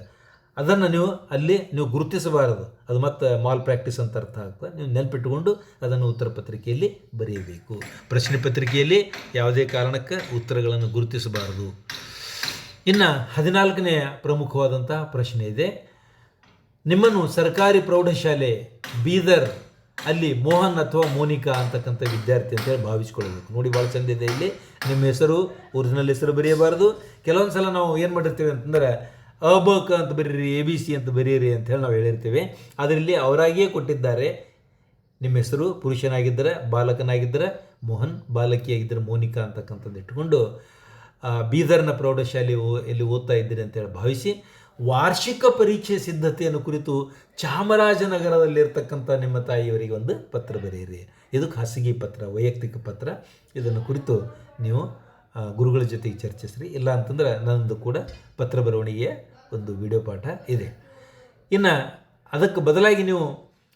ಅದನ್ನು ನೀವು ಗುರುತಿಸಬಾರದು. ಅದು ಮತ್ತೆ ಮಾಲ್ ಪ್ರಾಕ್ಟೀಸ್ ಅಂತ ಅರ್ಥ ಆಗ್ತದೆ. ನೀವು ನೆನಪಿಟ್ಟುಕೊಂಡು ಅದನ್ನು ಉತ್ತರ ಪತ್ರಿಕೆಯಲ್ಲಿ ಬರೆಯಬೇಕು. ಪ್ರಶ್ನೆ ಪತ್ರಿಕೆಯಲ್ಲಿ ಯಾವುದೇ ಕಾರಣಕ್ಕೆ ಉತ್ತರಗಳನ್ನು ಗುರುತಿಸಬಾರದು. ಇನ್ನು 14ನೇ ಪ್ರಮುಖವಾದಂಥ ಪ್ರಶ್ನೆ ಇದೆ. ನಿಮ್ಮನ್ನು ಸರ್ಕಾರಿ ಪ್ರೌಢಶಾಲೆ ಬೀದರ್ ಅಲ್ಲಿ ಮೋಹನ್ ಅಥವಾ ಮೋನಿಕಾ ಅಂತಕ್ಕಂಥ ವಿದ್ಯಾರ್ಥಿ ಅಂತೇಳಿ ಭಾವಿಸ್ಕೊಳ್ಬೇಕು. ನೋಡಿ, ಭಾಳ ಚಂದ ಇದೆ. ಇಲ್ಲಿ ನಿಮ್ಮ ಹೆಸರು, ಒರಿಜಿನಲ್ ಹೆಸರು ಬರೆಯಬಾರ್ದು. ಕೆಲವೊಂದು ಸಲ ನಾವು ಏನು ಮಾಡಿರ್ತೀವಿ ಅಂತಂದ್ರೆ ಅಬಕ ಅಂತ ಬರೀರಿ, ABC ಅಂತ ಬರೀರಿ ಅಂತ ಹೇಳಿ ನಾವು ಹೇಳಿರ್ತೀವಿ. ಅದರಲ್ಲಿ ಅವರಾಗಿಯೇ ಕೊಟ್ಟಿದ್ದಾರೆ. ನಿಮ್ಮ ಹೆಸರು ಪುರುಷನಾಗಿದ್ದರೆ, ಬಾಲಕನಾಗಿದ್ದರೆ ಮೋಹನ್, ಬಾಲಕಿಯಾಗಿದ್ದರೆ ಮೋನಿಕಾ ಅಂತಕ್ಕಂಥದ್ದು ಇಟ್ಕೊಂಡು ಬೀದರ್ನ ಪ್ರೌಢಶಾಲೆ ಓದ್ತಾ ಇದ್ದೀರಿ ಅಂತೇಳಿ ಭಾವಿಸಿ ವಾರ್ಷಿಕ ಪರೀಕ್ಷೆ ಸಿದ್ಧತೆಯನ್ನು ಕುರಿತು ಚಾಮರಾಜನಗರದಲ್ಲಿರ್ತಕ್ಕಂಥ ನಿಮ್ಮ ತಾಯಿಯವರಿಗೆ ಒಂದು ಪತ್ರ ಬರೆಯಿರಿ. ಇದು ಖಾಸಗಿ ಪತ್ರ, ವೈಯಕ್ತಿಕ ಪತ್ರ. ಇದನ್ನು ಕುರಿತು ನೀವು ಗುರುಗಳ ಜೊತೆಗೆ ಚರ್ಚಿಸ್ರಿ. ಇಲ್ಲ ಅಂತಂದ್ರೆ ನನ್ನದು ಕೂಡ ಪತ್ರ ಬರವಣಿಗೆಯ ಒಂದು ವಿಡಿಯೋ ಪಾಠ ಇದೆ. ಇನ್ನು ಅದಕ್ಕೆ ಬದಲಾಗಿ ನೀವು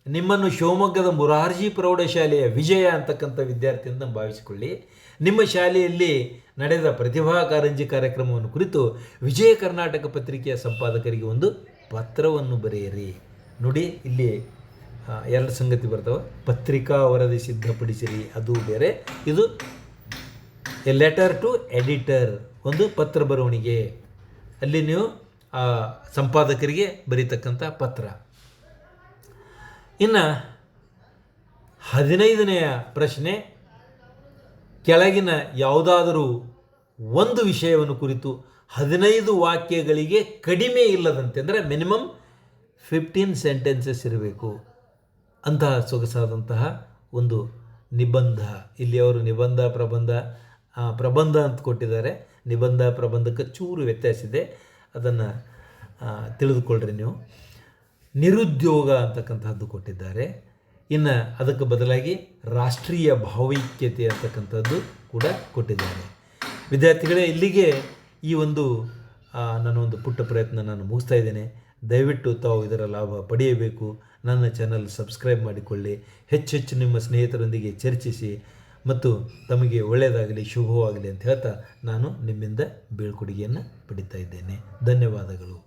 ನಿಮ್ಮನ್ನು ಶಿವಮೊಗ್ಗದ ಮುರಾರ್ಜಿ ಪ್ರೌಢಶಾಲೆಯ ವಿಜಯ ಅಂತಕ್ಕಂಥ ವಿದ್ಯಾರ್ಥಿಯಿಂದ ಭಾವಿಸಿಕೊಳ್ಳಿ. ನಿಮ್ಮ ಶಾಲೆಯಲ್ಲಿ ನಡೆದ ಪ್ರತಿಭಾ ಕಾರಂಜಿ ಕಾರ್ಯಕ್ರಮವನ್ನು ಕುರಿತು ವಿಜಯ ಕರ್ನಾಟಕ ಪತ್ರಿಕೆಯ ಸಂಪಾದಕರಿಗೆ ಒಂದು ಪತ್ರವನ್ನು ಬರೆಯಿರಿ. ನೋಡಿ, ಇಲ್ಲಿ ಎರಡು ಸಂಗತಿ ಬರ್ತವೆ. ಪತ್ರಿಕಾ ವರದಿ ಸಿದ್ಧಪಡಿಸಿರಿ, ಅದು ಬೇರೆ. ಇದು ಎ ಲೆಟರ್ ಟು ಎಡಿಟರ್, ಒಂದು ಪತ್ರ ಬರವಣಿಗೆ. ಅಲ್ಲಿ ನೀವು ಸಂಪಾದಕರಿಗೆ ಬರೀತಕ್ಕಂಥ ಪತ್ರ. ಇನ್ನು 15ನೆಯ ಪ್ರಶ್ನೆ, ಕೆಳಗಿನ ಯಾವುದಾದರೂ ಒಂದು ವಿಷಯವನ್ನು ಕುರಿತು 15 ವಾಕ್ಯಗಳಿಗೆ ಕಡಿಮೆ ಇಲ್ಲದಂತೆ, ಅಂದರೆ ಮಿನಿಮಮ್ 15 ಸೆಂಟೆನ್ಸಸ್ ಇರಬೇಕು ಅಂತಹ ಸೊಗಸಾದಂತಹ ಒಂದು ನಿಬಂಧ. ಇಲ್ಲಿ ಅವರು ನಿಬಂಧ ಪ್ರಬಂಧ ಅಂತ ಕೊಟ್ಟಿದ್ದಾರೆ. ನಿಬಂಧ ಪ್ರಬಂಧಕ್ಕೆ ಚೂರು ವ್ಯತ್ಯಾಸ ಇದೆ, ಅದನ್ನು ತಿಳಿದುಕೊಳ್ಳ್ರಿ ನೀವು. ನಿರುದ್ಯೋಗ ಅಂತಕ್ಕಂಥದ್ದು ಕೊಟ್ಟಿದ್ದಾರೆ. ಇನ್ನು ಅದಕ್ಕೆ ಬದಲಾಗಿ ರಾಷ್ಟ್ರೀಯ ಭಾವೈಕ್ಯತೆ ಅಂತಕ್ಕಂಥದ್ದು ಕೂಡ ಕೊಟ್ಟಿದ್ದಾರೆ. ವಿದ್ಯಾರ್ಥಿಗಳೇ, ಇಲ್ಲಿಗೆ ಈ ಒಂದು ನನ್ನ ಒಂದು ಪುಟ್ಟ ಪ್ರಯತ್ನ ನಾನು ಮುಗಿಸ್ತಾ ಇದ್ದೇನೆ. ದಯವಿಟ್ಟು ತಾವು ಇದರ ಲಾಭ ಪಡೆಯಬೇಕು. ನನ್ನ ಚಾನಲ್ ಸಬ್ಸ್ಕ್ರೈಬ್ ಮಾಡಿಕೊಳ್ಳಿ. ಹೆಚ್ಚೆಚ್ಚು ನಿಮ್ಮ ಸ್ನೇಹಿತರೊಂದಿಗೆ ಚರ್ಚಿಸಿ ಮತ್ತು ತಮಗೆ ಒಳ್ಳೆಯದಾಗಲಿ, ಶುಭವಾಗಲಿ ಅಂತ ಹೇಳ್ತಾ ನಾನು ನಿಮ್ಮಿಂದ ಬೀಳ್ಕೊಡುಗೆಯನ್ನು ಪಡಿತಾ ಇದ್ದೇನೆ. ಧನ್ಯವಾದಗಳು.